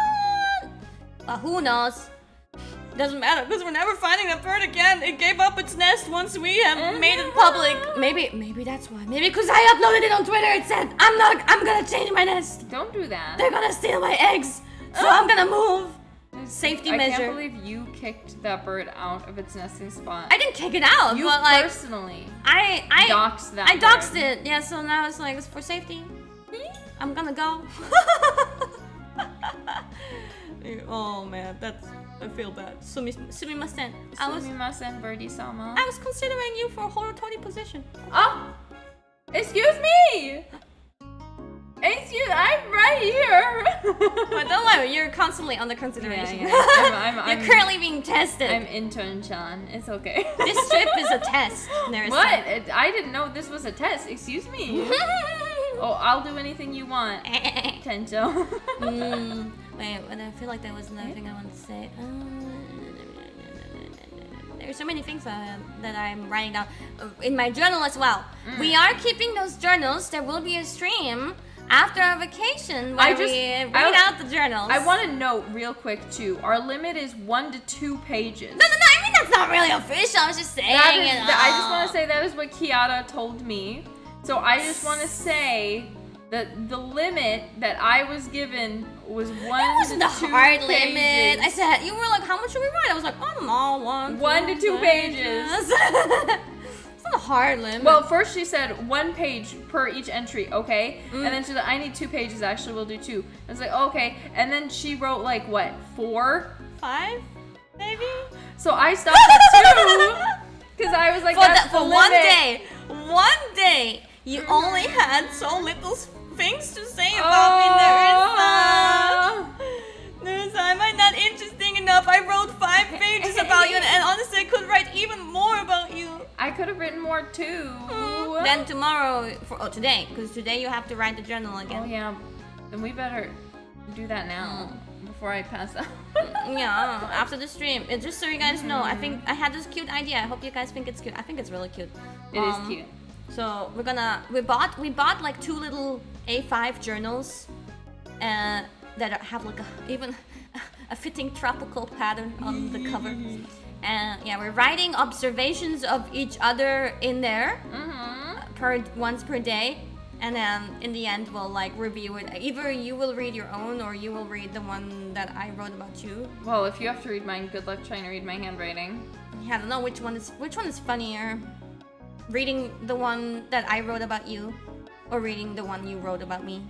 But who knows? Doesn't matter because we're never finding that bird again. It gave up its nest once we have made it public. Maybe that's why. Maybe because I uploaded it on Twitter. It said I'm gonna change my nest. Don't do that. They're gonna steal my eggs, so I'm gonna move. Safety measure. I can't believe you kicked that bird out of its nesting spot. I didn't kick it out. You but like, personally. I doxed that. I doxed it. Yeah. So now it's like it's for safety. I'm gonna go. Oh man, I feel bad. Sumimasen. Sumimasen, birdie-sama. I was considering you for a holotori position. Oh! Excuse me! I'm right here! But don't worry, you're constantly under consideration. Yeah. You're currently being tested. I'm intern-chan. It's okay. This trip is a test. What? I didn't know this was a test. Excuse me. Oh, I'll do anything you want. Tenjo. Wait, but I feel like there was another thing I wanted to say. There's so many things that I'm writing down in my journal as well. We are keeping those journals. There will be a stream after our vacation where we read out the journals. I want to note real quick too. Our limit is 1 to 2 pages. No. I mean that's not really official. I was just saying. I just want to say that is what Kiara told me. So I just want to say that the limit that I was given was 1 to 2 pages. It wasn't a hard limit. I said, you were like, how much should we write? I was like, I don't know, 1 to 2 pages. It's not a hard limit. Well, first she said 1 page per each entry, okay? And then she said, I need 2 pages, actually we'll do 2. I was like, oh, okay. And then she wrote like, what, 4? 5, maybe? So I stopped at 2. Because I was like, that's the limit. 1 day, you only had so little things to say about me, Nerissa. Am I not interesting enough? I wrote 5 pages about you, and honestly, I could write even more about you. I could have written more too. Then tomorrow, today, because today you have to write the journal again. Oh yeah, then we better do that now before I pass out. Yeah, after the stream. Just so you guys know, I think I had this cute idea. I hope you guys think it's cute. I think it's really cute. It is cute. So we bought like 2 little A5 journals that have like even a fitting tropical pattern on the cover. And yeah, we're writing observations of each other in there once per day. And then in the end we'll like review it. Either you will read your own or you will read the one that I wrote about you. Well, if you have to read mine, good luck trying to read my handwriting. Yeah, I don't know which one is funnier. Reading the one that I wrote about you or reading the one you wrote about me?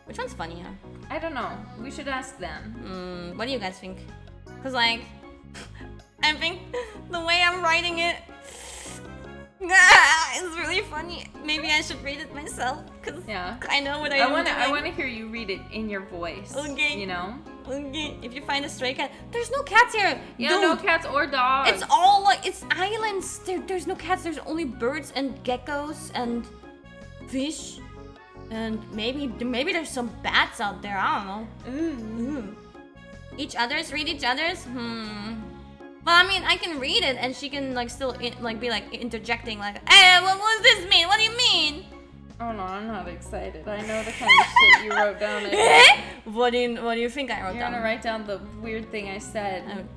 Which one's funnier? I don't know. We should ask them. What do you guys think? Because like, I think the way I'm writing it, It's really funny. Maybe I should read it myself because I know what I want to hear you read it in your voice. Okay. You know. Okay. If you find a stray cat, there's no cats here. Yeah, no cats or dogs. It's all like it's islands. There's no cats. There's only birds and geckos and fish, and maybe there's some bats out there. I don't know. Each other's read each other's. Well, I mean, I can read it, and she can like still be like interjecting, like, "Hey, what does this mean? What do you mean?" Oh no, I'm not excited. I know the kind of shit you wrote down. What do you think I wrote down? You're gonna write down the weird thing I said.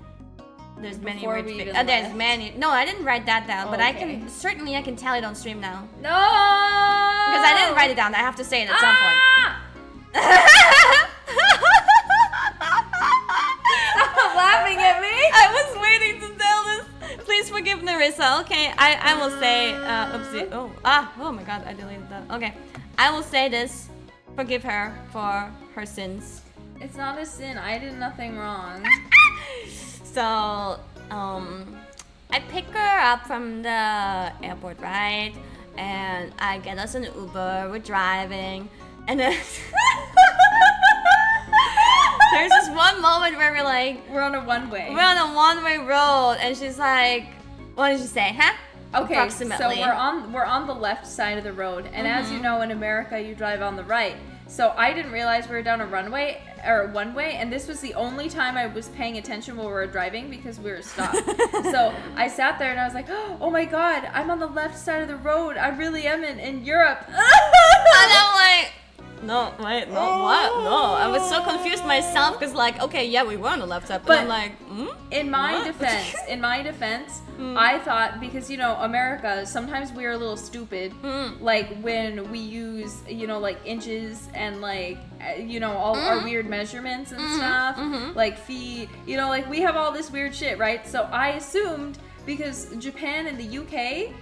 There's many weird things. There's many. No, I didn't write that down, but I can tell it on stream now. No, because I didn't write it down. I have to say it at some point. Stop laughing at me. I was waiting to tell this. Please forgive Nerissa. Okay, I will say. Oopsie. Oh my God, I deleted that. Okay, I will say this. Forgive her for her sins. It's not a sin. I did nothing wrong. So, I pick her up from the airport, right? And I get us an Uber. We're driving, and then there's this one moment where we're on a one-way. We're on a one-way road, and she's like, "What did she say, huh?" Okay, approximately. So we're on the left side of the road, and as you know, in America, you drive on the right. So I didn't realize we were down a one-way, and this was the only time I was paying attention while we were driving because we were stopped. So I sat there and I was like, "Oh my God, I'm on the left side of the road. I really am in Europe." And I'm like, no, wait, no, what? No, I was so confused myself because okay, yeah, we were on the left side, but I'm like, in my defense, I thought because America, sometimes we are a little stupid, like when we use like inches and all our weird measurements and stuff, like feet, like we have all this weird shit, right? So I assumed because Japan and the UK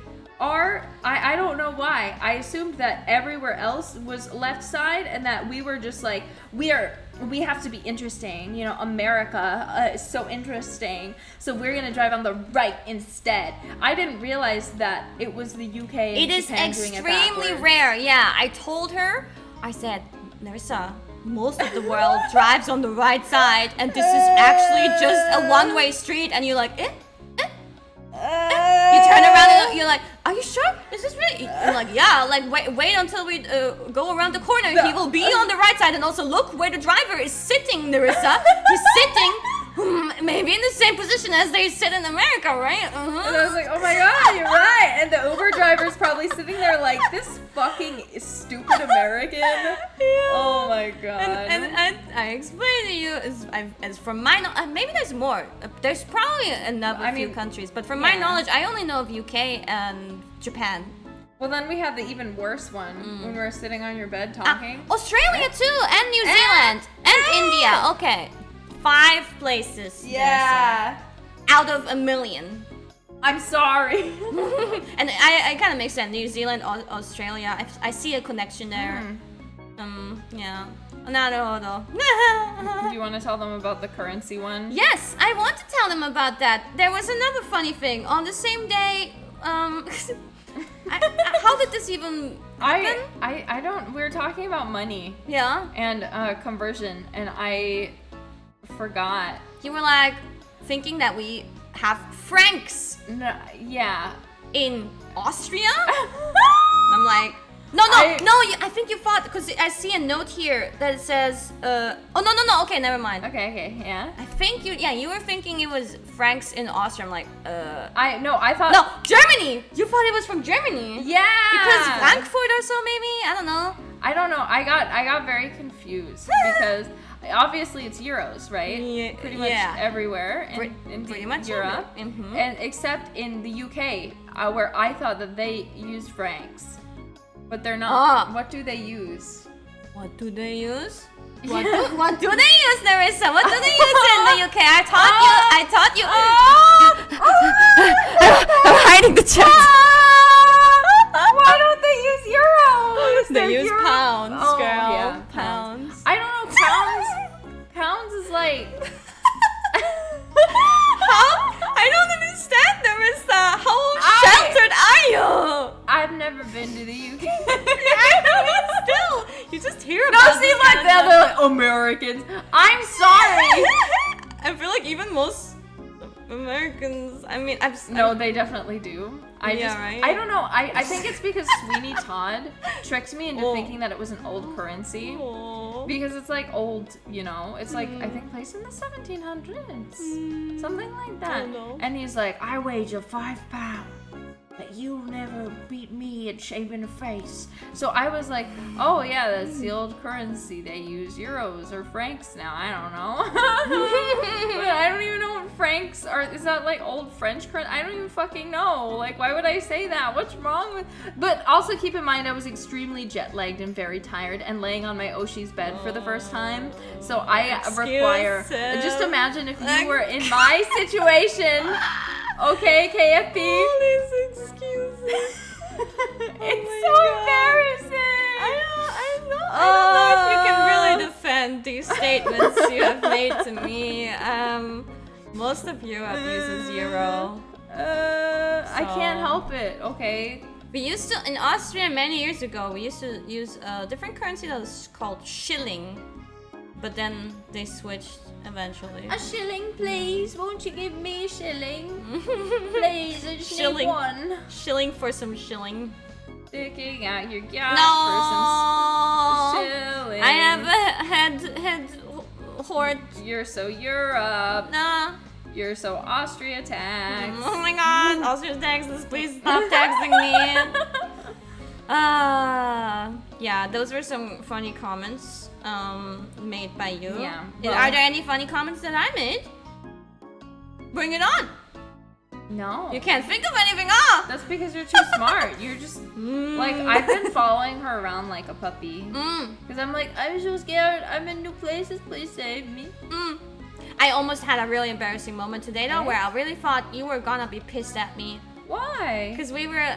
I don't know why. I assumed that everywhere else was left side and that we were just like, we have to be interesting. America is so interesting. So we're going to drive on the right instead. I didn't realize that it was the UK and It is Japan doing it extremely backwards. rare. Yeah, I told her, I said, Nerissa, most of the world drives on the right side and this is actually just a one-way street, and you're like, you turn around and you're like, are you sure? Is this really? I'm like, yeah, like wait until we go around the corner. He will be on the right side, and also look where the driver is sitting, Nerissa. He's sitting maybe in the same position as they sit in America, right? And I was like, oh my God, you're right. And the Uber driver's probably sitting there like, this fucking stupid American. Oh my God. And I explained to you, as from my knowledge, maybe there's more. There's probably another few countries, but from my knowledge, I only know of UK and Japan. Well, then we have the even worse one when we were sitting on your bed talking. Australia too, and New Zealand, and India. Okay. 5 places. Yeah. Out of 1 million. I'm sorry. And I kind of make sense. New Zealand, Australia. I see a connection there. Yeah. Do you want to tell them about the currency one? Yes, I want to tell them about that. There was another funny thing. On the same day, how did this even happen? I don't. We were talking about money. Yeah. And conversion, and I forgot. You were like thinking that we have francs. No, yeah. In Austria? I'm like, no. I think you thought, because I see a note here that it says, no. Okay, never mind. Okay, yeah. I think you were thinking it was francs in Austria. I'm like, I thought. No, Germany. You thought it was from Germany. Yeah. Because Frankfurt or so, maybe. I don't know. I got very confused because obviously it's euros, right? Yeah, pretty much everywhere in pretty much Europe, and except in the UK, where I thought that they used francs, but they're not. What do they use? What do they use? What do they use, Nerissa? What do they use in the UK? I taught you. I'm hiding the chat. Why don't they use euros? They use pounds, girl. Yeah, pounds. I don't know. Pounds is like. How? I don't understand, Nerissa. How sheltered are you? been to the UK? I know, still, you just hear No, about see, this like kind of that, stuff. they're like, Americans. I'm sorry. I feel like even most Americans, I mean, No, they definitely do. Right? I don't know. I think it's because Sweeney Todd tricked me into thinking that it was an old currency. Aw. Because it's like old, you know? It's like, I think placed in the 1700s. Something like that. don't know. And he's like, I wager £5 that you'll never beat me at shaving a face. So I was like, oh yeah, that's the old currency. They use euros or francs now. I don't know. But I don't even know what francs are. Is that like old French currency? I don't even fucking know. Like, why would I say that? What's wrong with... But also keep in mind, I was extremely jet-lagged and very tired and laying on my Oshi's bed for the first time. So I require... Excuses. Just imagine if you were in my situation... Okay, KFP. All these excuses. It's my so God. embarrassing. I don't know if you can really defend these statements you have made to me. Most of Europe uses euro. I can't So- help it. Okay. We used to, in Austria many years ago, we used to use a different currency that was called shilling. But then they switched eventually. A shilling, please. Won't you give me a shilling? Please, I just Shilling. need one. Shilling for some shilling. Sticking out your gap No! for some shilling. I have a head hoard. You're so Europe. Nah. You're so Austria tax. Oh my god, Austria taxes, please stop taxing me. Yeah, those were some funny comments made by you. Yeah, Are there any funny comments that I made? Bring it on. No. You can't think of anything, huh? That's because you're too smart. You're just like, I've been following her around like a puppy. Because I'm like, I'm so scared. I'm in new places. Please save me. I almost had a really embarrassing moment today though, where I really thought you were gonna be pissed at me. Why? Because we were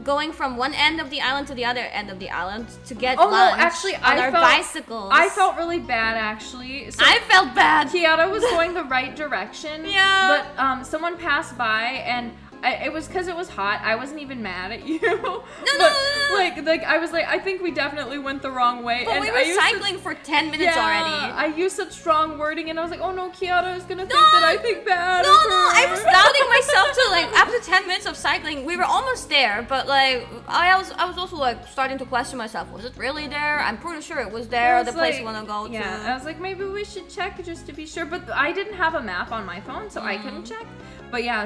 going from one end of the island to the other end of the island to get Oh no, lunch actually, on I our felt bicycles. I felt really bad actually. So I felt bad. Kiara was going the right direction. Yeah. But someone passed by and it was because it was hot. I wasn't even mad at you. No. Like I was like, I think we definitely went the wrong way. But and we I were used cycling for 10 minutes already. I used such strong wording and I was like, oh no, Kiara is gonna think that I think bad No, of no, her. I was doubting myself too. Like after 10 minutes of cycling, we were almost there. But like, I was also like starting to question myself. Was it really there? I'm pretty sure it was there. I was The place we like- want to go Yeah, to. I was like, maybe we should check just to be sure. But I didn't have a map on my phone, so I couldn't check. But yeah,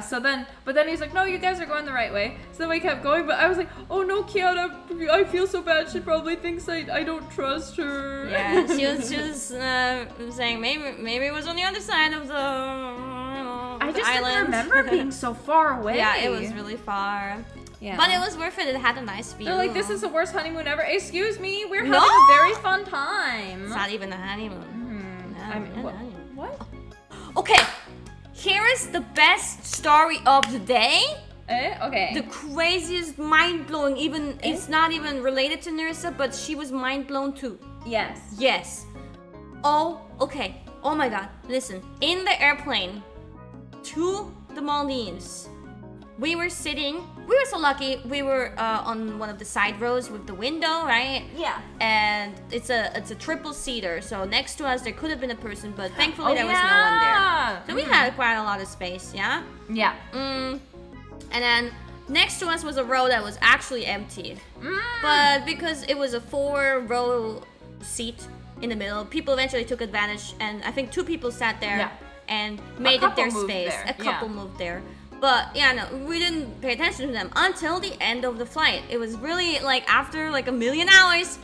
but then he's like, no, you guys are going the right way. So then we kept going, but I was like, oh no, Kiara, I feel so bad. She probably thinks I don't trust her. Yeah, she was saying maybe it was on the other side of the I just island. didn't remember being so far away. Yeah, it was really far. Yeah. But it was worth it. It had a nice view. They're like, this is the worst honeymoon ever. Excuse me, we're No! having a very fun time. It's not even a honeymoon. No, I mean, not what? a honeymoon. What? Okay, here is the best story of the day. Okay. The craziest, mind-blowing, even it's not even related to Nerissa, but she was mind-blown too. Yes. Yes. Oh, okay. Oh my god. Listen, in the airplane to the Maldives, we were so lucky, we were on one of the side rows with the window, right? Yeah. And it's a triple seater, so next to us there could have been a person, but thankfully there was no one there. So we had quite a lot of space, yeah? Yeah. And then next to us was a row that was actually empty. But because it was a 4-row seat in the middle, people eventually took advantage, and I think 2 people sat there and made it their couple moved space. there, A couple moved there. But yeah, no, we didn't pay attention to them until the end of the flight. It was really like after like a million hours,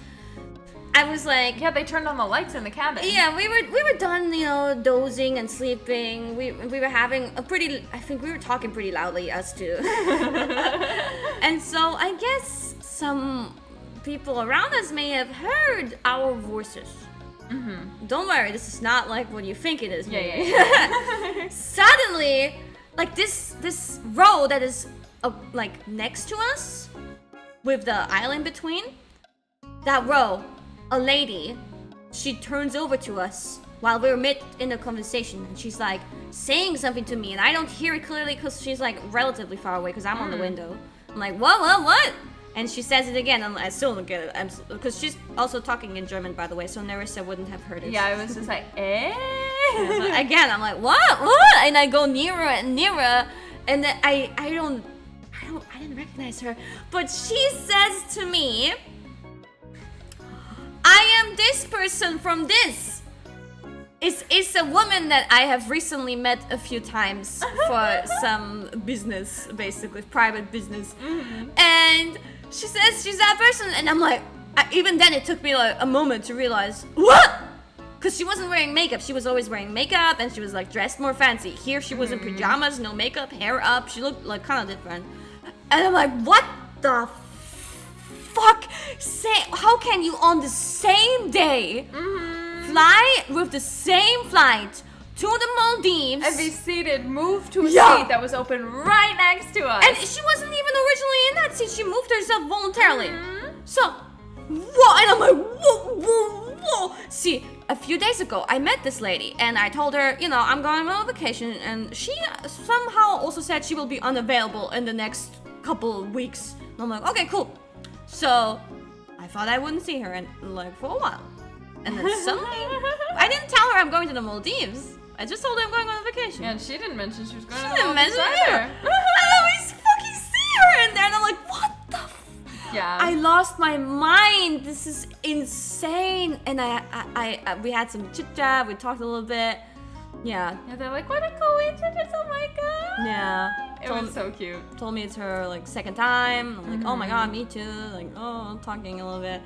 I was like, Yeah, they turned on the lights in the cabin. yeah, we were done, you know, dozing and sleeping. We were having a pretty, I think we were talking pretty loudly, us two. And so I guess some people around us may have heard our voices. Don't worry, this is not like what you think it is. Maybe. Suddenly, like this row that is like next to us, with the island between, that row, a lady, she turns over to us while we're mid in a conversation, and she's like saying something to me, and I don't hear it clearly because she's like relatively far away because I'm on the window. I'm like, what? And she says it again, and I still don't get it. Because she's also talking in German, by the way, so Nerissa wouldn't have heard it. Yeah, I was just like, eh? Yeah, so again, I'm like, what? And I go nearer and nearer, and then I didn't recognize her. But she says to me, I am this person from this. It's a woman that I have recently met a few times for some business, basically, private business. And she says she's that person, and I'm like, even then it took me like a moment to realize, what? Because she wasn't wearing makeup. She was always wearing makeup, and she was like dressed more fancy. Here she was in pajamas, no makeup, hair up. She looked like kind of different. And I'm like, what the fuck? How can you on the same day fly with the same flight to the Maldives and be seated, move to a seat that was open right next to us? And she wasn't even originally in that seat. She moved herself voluntarily. So, what? And I'm like, whoa. See, a few days ago, I met this lady, and I told her, I'm going on vacation, and she somehow also said she will be unavailable in the next couple of weeks. And I'm like, okay, cool. So, I thought I wouldn't see her for a while. And then suddenly, I didn't tell her I'm going to the Maldives. I just told her I'm going on a vacation. Yeah, and she didn't mention she was going to She the didn't Maldives mention either. And then we fucking see her in there, and I'm like, what the Yeah. I lost my mind. This is insane. And we had some chit chat. We talked a little bit. Yeah. Yeah, they're like, what a coincidence! Oh my god. Yeah. It was so cute. Told me it's her second time. I'm like, oh my god, me too. Talking a little bit.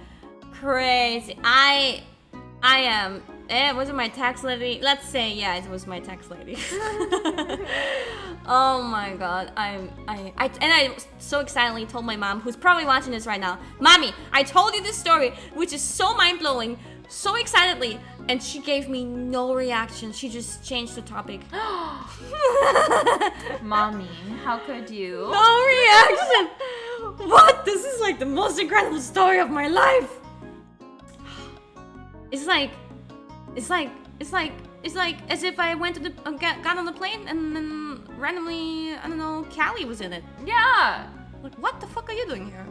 Crazy. I am. Was it my tax lady? Let's say, yeah, it was my tax lady. Oh my god, I so excitedly told my mom, who's probably watching this right now, Mommy, I told you this story, which is so mind-blowing, so excitedly, and she gave me no reaction. She just changed the topic. Mommy, how could you? No reaction. What? This is the most incredible story of my life. It's like as if I went to got on the plane and then randomly, I don't know, Callie was in it. Yeah. Like, what the fuck are you doing here?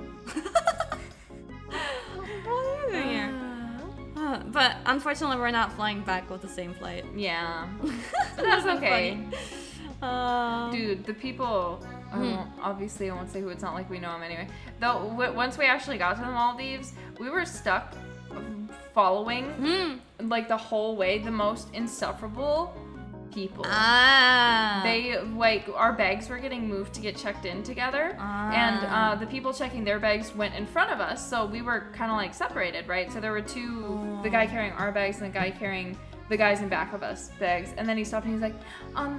What are you doing here? But unfortunately, we're not flying back with the same flight. Yeah. But that's okay. Dude, the people, obviously I won't say who, it's not like we know them anyway. Though, once we actually got to the Maldives, we were stuck following, the whole way, the most insufferable people. They, our bags were getting moved to get checked in together, and the people checking their bags went in front of us, so we were kind of separated, right? So there were two, the guy carrying our bags and the guy carrying the guys in back of us bags, and then he stopped and he's like,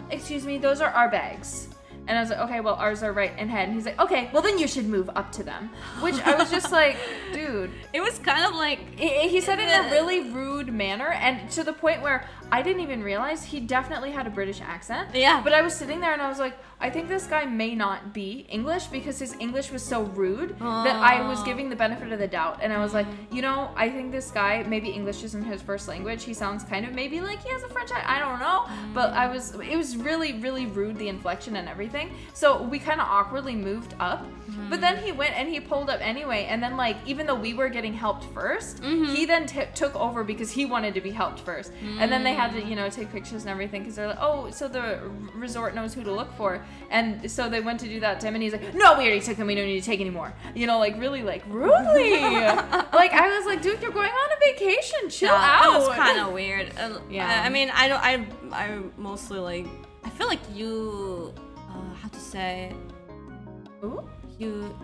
excuse me, those are our bags. And I was like, okay, well, ours are right in head. And he's like, okay, well, then you should move up to them. Which I was just like, dude. It was kind of he said it in a really rude manner, and to the point where I didn't even realize he definitely had a British accent. Yeah. But I was sitting there and I was like, I think this guy may not be English, because his English was so rude that I was giving the benefit of the doubt. And I was like, I think this guy, maybe English isn't his first language. He sounds kind of maybe like he has a French accent. I don't know. But it was really, really rude, the inflection and everything. So we kind of awkwardly moved up. But then he went and he pulled up anyway. And then even though we were getting helped first, he then took over because he wanted to be helped first. And then they had to, take pictures and everything, because they're like, oh, so the resort knows who to look for. And so they went to do that to him, and he's like, no, we already took them, we don't need to take any more. Really rudely. I was like, dude, you're going on a vacation, chill out. It was kind of weird. Yeah. I mean, I mostly I feel like you, how to say, Ooh? you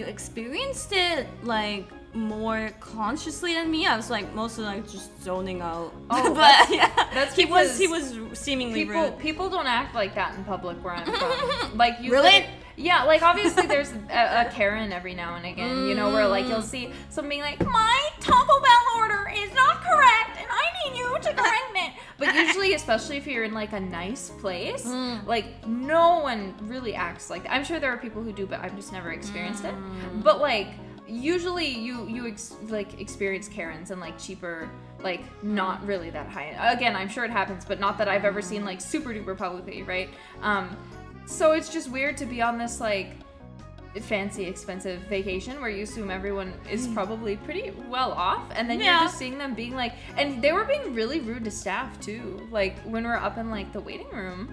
experienced it more consciously than me. I was mostly just zoning out. Oh, but yeah, that's he was seemingly rude. People don't act like that in public where I'm from. You really? Yeah, obviously there's a Karen every now and again, where you'll see something my Taco Bell order is not correct and I need you to correct it. But usually, especially if you're in a nice place, no one really acts like that. I'm sure there are people who do, but I've just never experienced it. But usually you experience Karens and cheaper, not really that high. Again, I'm sure it happens, but not that I've ever seen super duper publicly, right? So it's just weird to be on this like fancy, expensive vacation where you assume everyone is probably pretty well off, and then you're just seeing them being like, and they were being really rude to staff too. Like when we're up in like the waiting room.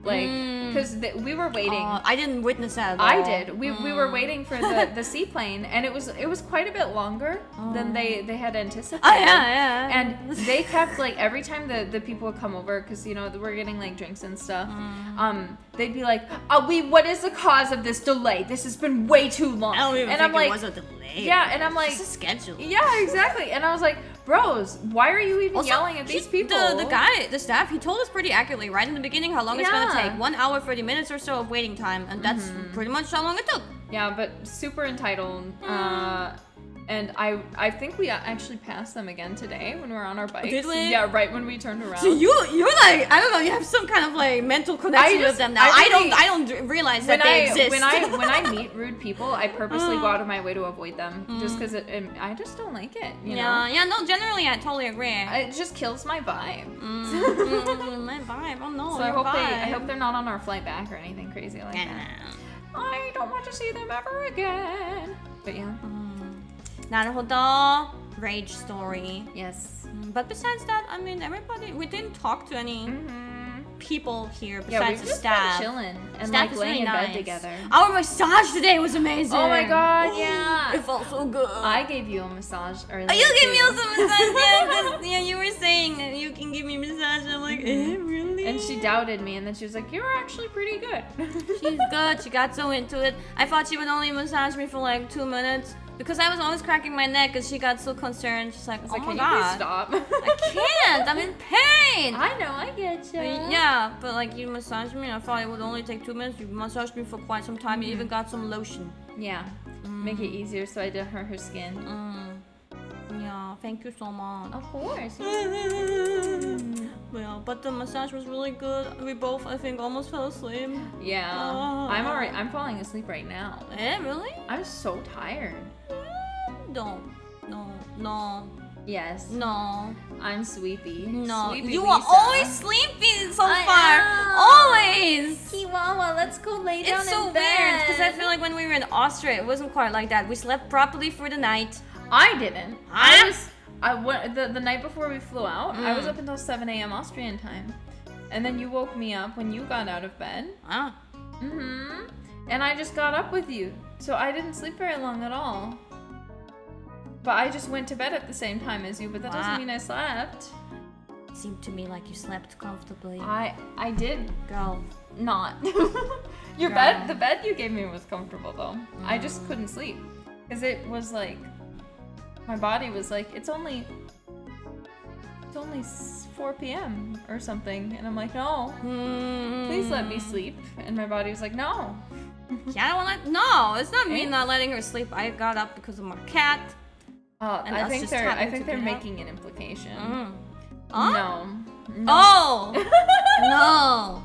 Like, because we were waiting. I didn't witness that at all. I did. We were waiting for the seaplane, and it was quite a bit longer than they had anticipated. Oh, yeah. And they kept, like, every time the people would come over, because, you know, we're getting, like, drinks and stuff, they'd be like, what is the cause of this delay? This has been way too long. I don't even think like, it was a delay. Yeah, and I'm like... It's a schedule. Yeah, exactly. And I was like, bros, why are you even yelling at these people? The staff, he told us pretty accurately right in the beginning how long it's gonna take. 1 hour, 30 minutes or so of waiting time, and that's pretty much how long it took. Yeah, but super entitled. And I think we actually passed them again today when we were on our bikes. Did we? Yeah, right when we turned around. So you're like, I don't know, you have some kind of like mental connection with them now. I don't realize that they exist. When I meet rude people, I purposely go out of my way to avoid them, just because I just don't like it. You know? Yeah, no, generally I totally agree. It just kills my vibe. My vibe, oh no. So I hope they're not on our flight back or anything crazy like that. I don't want to see them ever again. But yeah. なるほど. Rage story. Yes. But besides that, I mean, we didn't talk to any people here besides the staff. Been chilling and Staff like laying really in bed nice. together. Our massage today was amazing. Oh my god, yeah. It felt so good. I gave you a massage earlier. You gave me also a massage, yeah, you were saying that you can give me a massage. I'm like, really? And she doubted me, and then she was like, "You're actually pretty good." She's good. She got so into it. I thought she would only massage me for like 2 minutes. Because I was always cracking my neck and she got so concerned. She's like, oh my god. Can you stop? I can't. I'm in pain. I know, I get you. Yeah, but like you massaged me. I thought it would only take 2 minutes. You massaged me for quite some time. You even got some lotion. Yeah. Make it easier so I didn't hurt her skin. Yeah, thank you so much. Of course. Yeah, but the massage was really good. We both, I think, almost fell asleep. Yeah. I'm falling asleep right now. Really? I'm so tired. No. Yes. No. I'm sleepy. No. Sleepy you Lisa. are always sleeping so far. Always. Chihuahua, let's go lay down It's so in bed. weird because I feel like when we were in Austria, it wasn't quite like that. We slept properly for the night. I didn't. The night before we flew out, I was up until 7 a.m. Austrian time. And then you woke me up when you got out of bed. And I just got up with you. So I didn't sleep very long at all. But I just went to bed at the same time as you, but that doesn't mean I slept. It seemed to me like you slept comfortably. I did. Girl. Not. The bed you gave me was comfortable though. I just couldn't sleep. Because it was like, my body was like, it's only 4 p.m. or something. And I'm like, no, please let me sleep. And my body was like, no. No, it's not me not letting her sleep. I got up because of my cat. I think they're making an implication. Huh? No. Oh! No.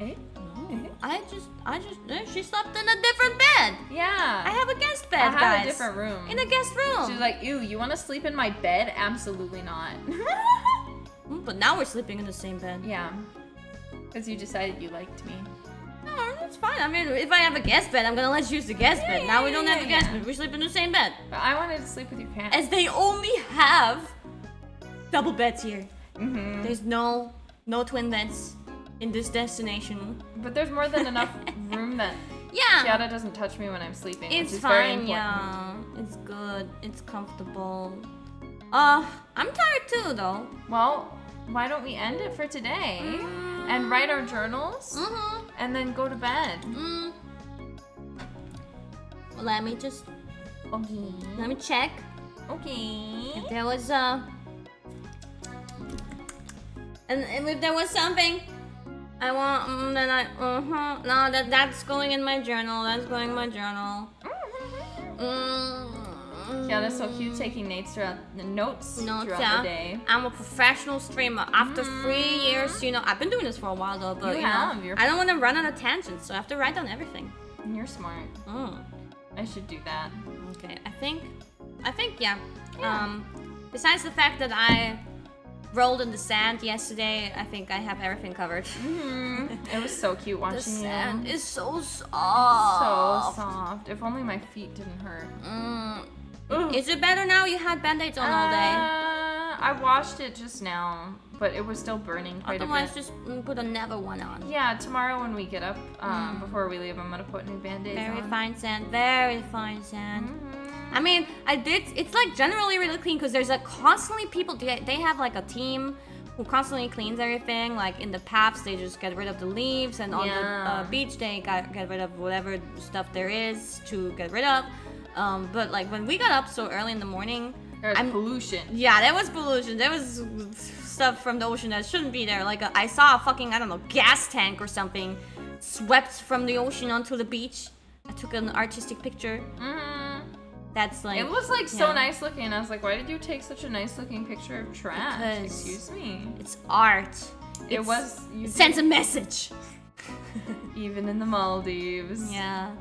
Eh? She slept in a different bed. Yeah. I have a guest bed, I guys. have a different room. In a guest room. She's like, ew, you want to sleep in my bed? Absolutely not. But now we're sleeping in the same bed. Yeah. Because you decided you liked me. No, that's fine. I mean, if I have a guest bed, I'm gonna let you use the guest bed. Now we don't have a guest bed. We sleep in the same bed. But I wanted to sleep with your cat. As they only have double beds here. There's no twin beds in this destination. But there's more than enough room that Kiara doesn't touch me when I'm sleeping. It's which is fine, very important. yeah. It's good. It's comfortable. I'm tired too, though. Well, why don't we end it for today and write our journals and then go to bed? Let me just. Okay. Let me check. Okay. If there was and if there was something I want, then no, that's going in my journal. That's going in my journal. Yeah, that's so cute taking notes throughout the day. I'm a professional streamer. After 3 years, you know, I've been doing this for a while though, but I don't want to run on a tangent, so I have to write down everything. You're smart. I should do that. Okay, I think, yeah. Besides the fact that I rolled in the sand yesterday. I think I have everything covered. It was so cute watching The sand you. is so soft. So soft. If only my feet didn't hurt. Is it better now? You had band-aids on all day. I washed it just now, but it was still burning quite Otherwise, a bit. just put another one on. Yeah, tomorrow when we get up, before we leave, I'm gonna put new band-aids on. Very fine sand. Very fine sand. I mean, it's like generally really clean because there's like constantly people, they have like a team who constantly cleans everything. Like in the paths, they just get rid of the leaves, and on the beach, they get rid of whatever stuff there is to get rid of. But like when we got up so early in the morning, There's pollution. Yeah, there was pollution. There was stuff from the ocean that shouldn't be there. Like I saw a fucking, I don't know, gas tank or something swept from the ocean onto the beach. I took an artistic picture. That's like... It was like so nice looking. I was like, why did you take such a nice looking picture of trash? Because excuse me. It's art. It sends a message. Even in the Maldives. Yeah.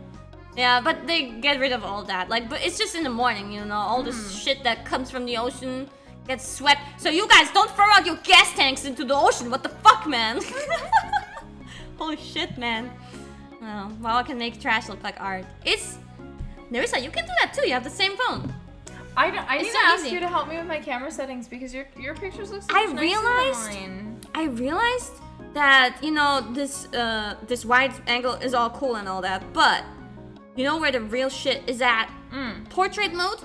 Yeah, but they get rid of all that. Like, but it's just in the morning, you know, all this shit that comes from the ocean gets swept. So you guys don't throw out your gas tanks into the ocean. What the fuck, man? Holy shit, man. Well, I can make trash look like art. Nerissa, you can do that too. You have the same phone. I need It's to so ask easy. you to help me with my camera settings because your pictures look so much nicer than mine. I realized that, you know, this wide angle is all cool and all that, but you know where the real shit is at? Portrait mode?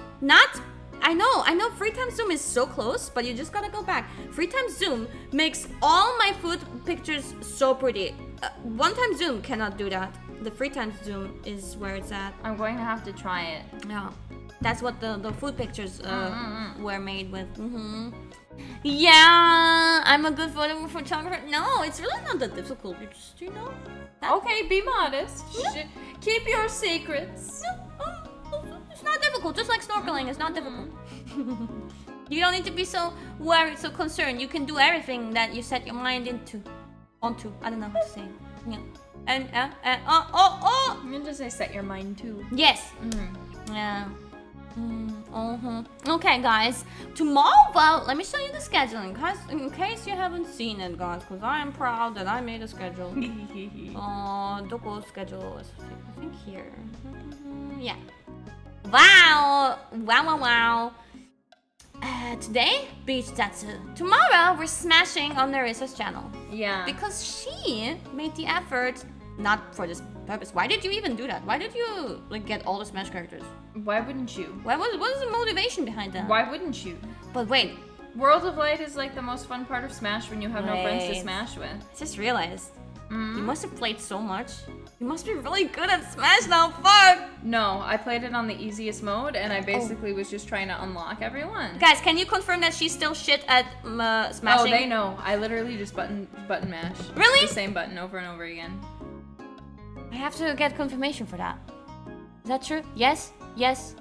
I know free time zoom is so close, but you just gotta go back. Free time zoom makes all my food pictures so pretty. One time zoom cannot do that. The free time zoom is where it's at. I'm going to have to try it. Yeah, that's what the food pictures were made with. Yeah, I'm a good photographer. No, it's really not that difficult. You just, you know. Okay, be modest. Keep your secrets. It's not difficult. Just like snorkeling, it's not difficult. You don't need to be so worried, so concerned. You can do everything that you set your mind onto. I don't know how to say it. Yeah. And I'm gonna just say set your mind to. Yes. Yeah. Okay, guys. Tomorrow, well, let me show you the scheduling, in case you haven't seen it, guys, because I am proud that I made a schedule. Doko schedule is, I think, here. Yeah. Wow. Today, beach tatsu. Tomorrow, we're smashing on Nerissa's channel. Yeah. Because she made the effort, not for this purpose. Why did you even do that? Why did you like get all the Smash characters? Why wouldn't you? What is the motivation behind that? Why wouldn't you? But wait. World of Light is like the most fun part of Smash when you have no friends to Smash with. I just realized. You must have played so much. You must be really good at Smash now, fuck! No, I played it on the easiest mode and I basically was just trying to unlock everyone. Guys, can you confirm that she's still shit at smashing? Oh, they know. I literally just button mash. Really? The same button over and over again. I have to get confirmation for that. Is that true? Yes? Yes?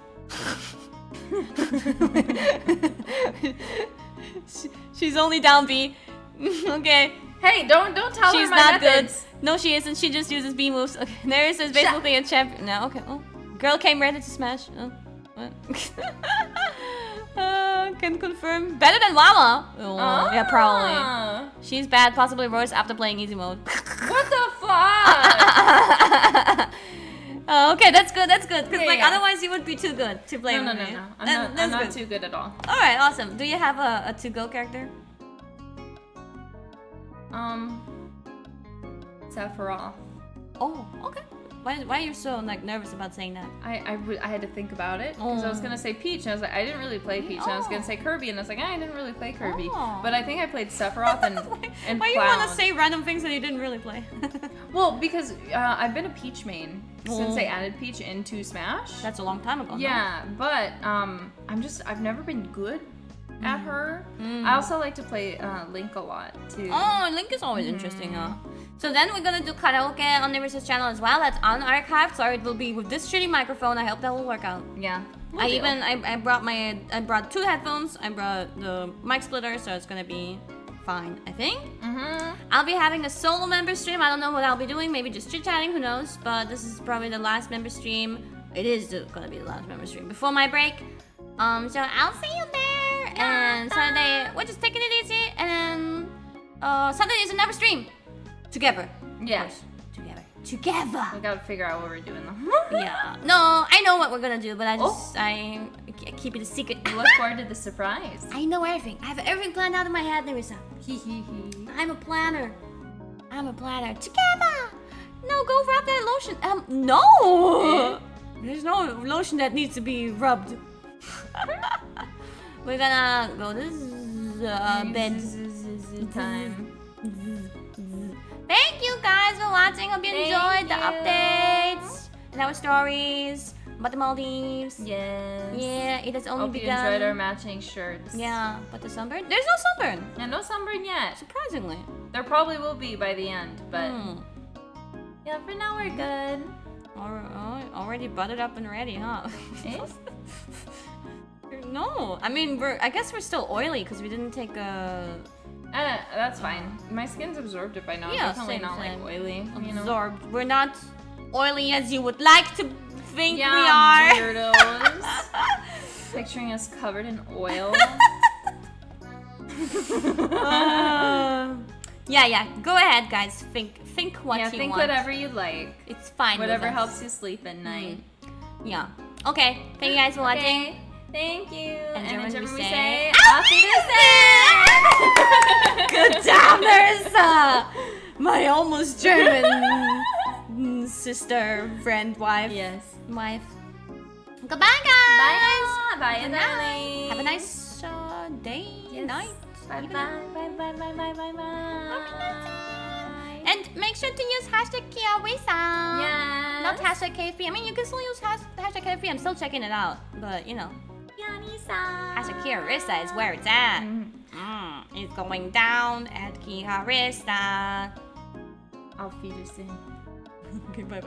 She's only down B. Okay. Hey, don't tell She's her my not methods. good. No, she isn't. She just uses B moves. Okay. Nerissa is basically a champion. No, okay. Oh. Girl came ready to smash. Oh. What? Can confirm. Better than Lala. Oh, yeah, probably. She's bad, possibly worse after playing easy mode. What the fuck? Okay, that's good. That's good. Because otherwise you would be too good to play. No. I'm not too good at all. All right, awesome. Do you have a to-go character? Sephiroth. Oh, okay. Why are you so like nervous about saying that? I had to think about it because I was gonna say Peach and I was like I didn't really play Peach and I was gonna say Kirby and I was like I didn't really play Kirby, but I think I played Sephiroth and and why Cloud. you want to say random things that you didn't really play? Well, because I've been a Peach main since they added Peach into Smash. That's a long time ago. Yeah, but I've never been good at her. I also like to play Link a lot too. Oh, Link is always interesting, huh? So then we're gonna do karaoke on Nerissa's channel as well. That's unarchived, so it will be with this shitty microphone. I hope that will work out. Yeah. I brought two headphones. I brought the mic splitter, so it's gonna be fine, I think. I'll be having a solo member stream. I don't know what I'll be doing. Maybe just chit-chatting, who knows? But this is probably the last member stream. It is gonna be the last member stream before my break. So I'll see you there. and Saturday we're just taking it easy, and then Sunday is another stream. Together. Yes. Together. We gotta figure out what we're doing though. Yeah. No, I know what we're gonna do, but I keep it a secret. I look forward to the surprise. I know everything. I have everything planned out in my head, Nerissa. I'm a planner. Together. No, go rub that lotion. No. There's no lotion that needs to be rubbed. We're gonna go to bed. Time. Thank you guys for watching. Hope you enjoyed the updates and our stories about the Maldives. Yes. Yeah, it has only begun. Hope you enjoyed our matching shirts. Yeah, but the sunburn? There's no sunburn. Yeah, no sunburn yet. Surprisingly. There probably will be by the end, but yeah, for now we're good. Already buttered up and ready, huh? Eh? No, I mean I guess we're still oily because we didn't take a. That's fine. My skin's absorbed it by now. Yeah, Definitely same. like oily. Absorbed. We're not oily as you would like to think we Yeah, are. weirdos. Picturing us covered in oil. Yeah. Go ahead, guys. Think what you want. Think whatever you like. It's fine. Whatever with us. helps you sleep at night. Yeah. Okay. Thank you guys for watching. Thank you. And in German we we say, say, Auf Wiedersehen! Good job, Nerissa! My almost German sister, friend, wife. Yes. Wife. Goodbye, guys. Bye, Good night. Have a nice day, night. Bye. And make sure to use hashtag Kiarissa. Yes. Not hashtag KFB. I mean, you can still use hashtag KFB. I'm still checking it out, but you know. Kiarissa. Hashtag Kiarissa is where it's at. It's going down at Kiarissa. Auf Wiedersehen. Okay, bye.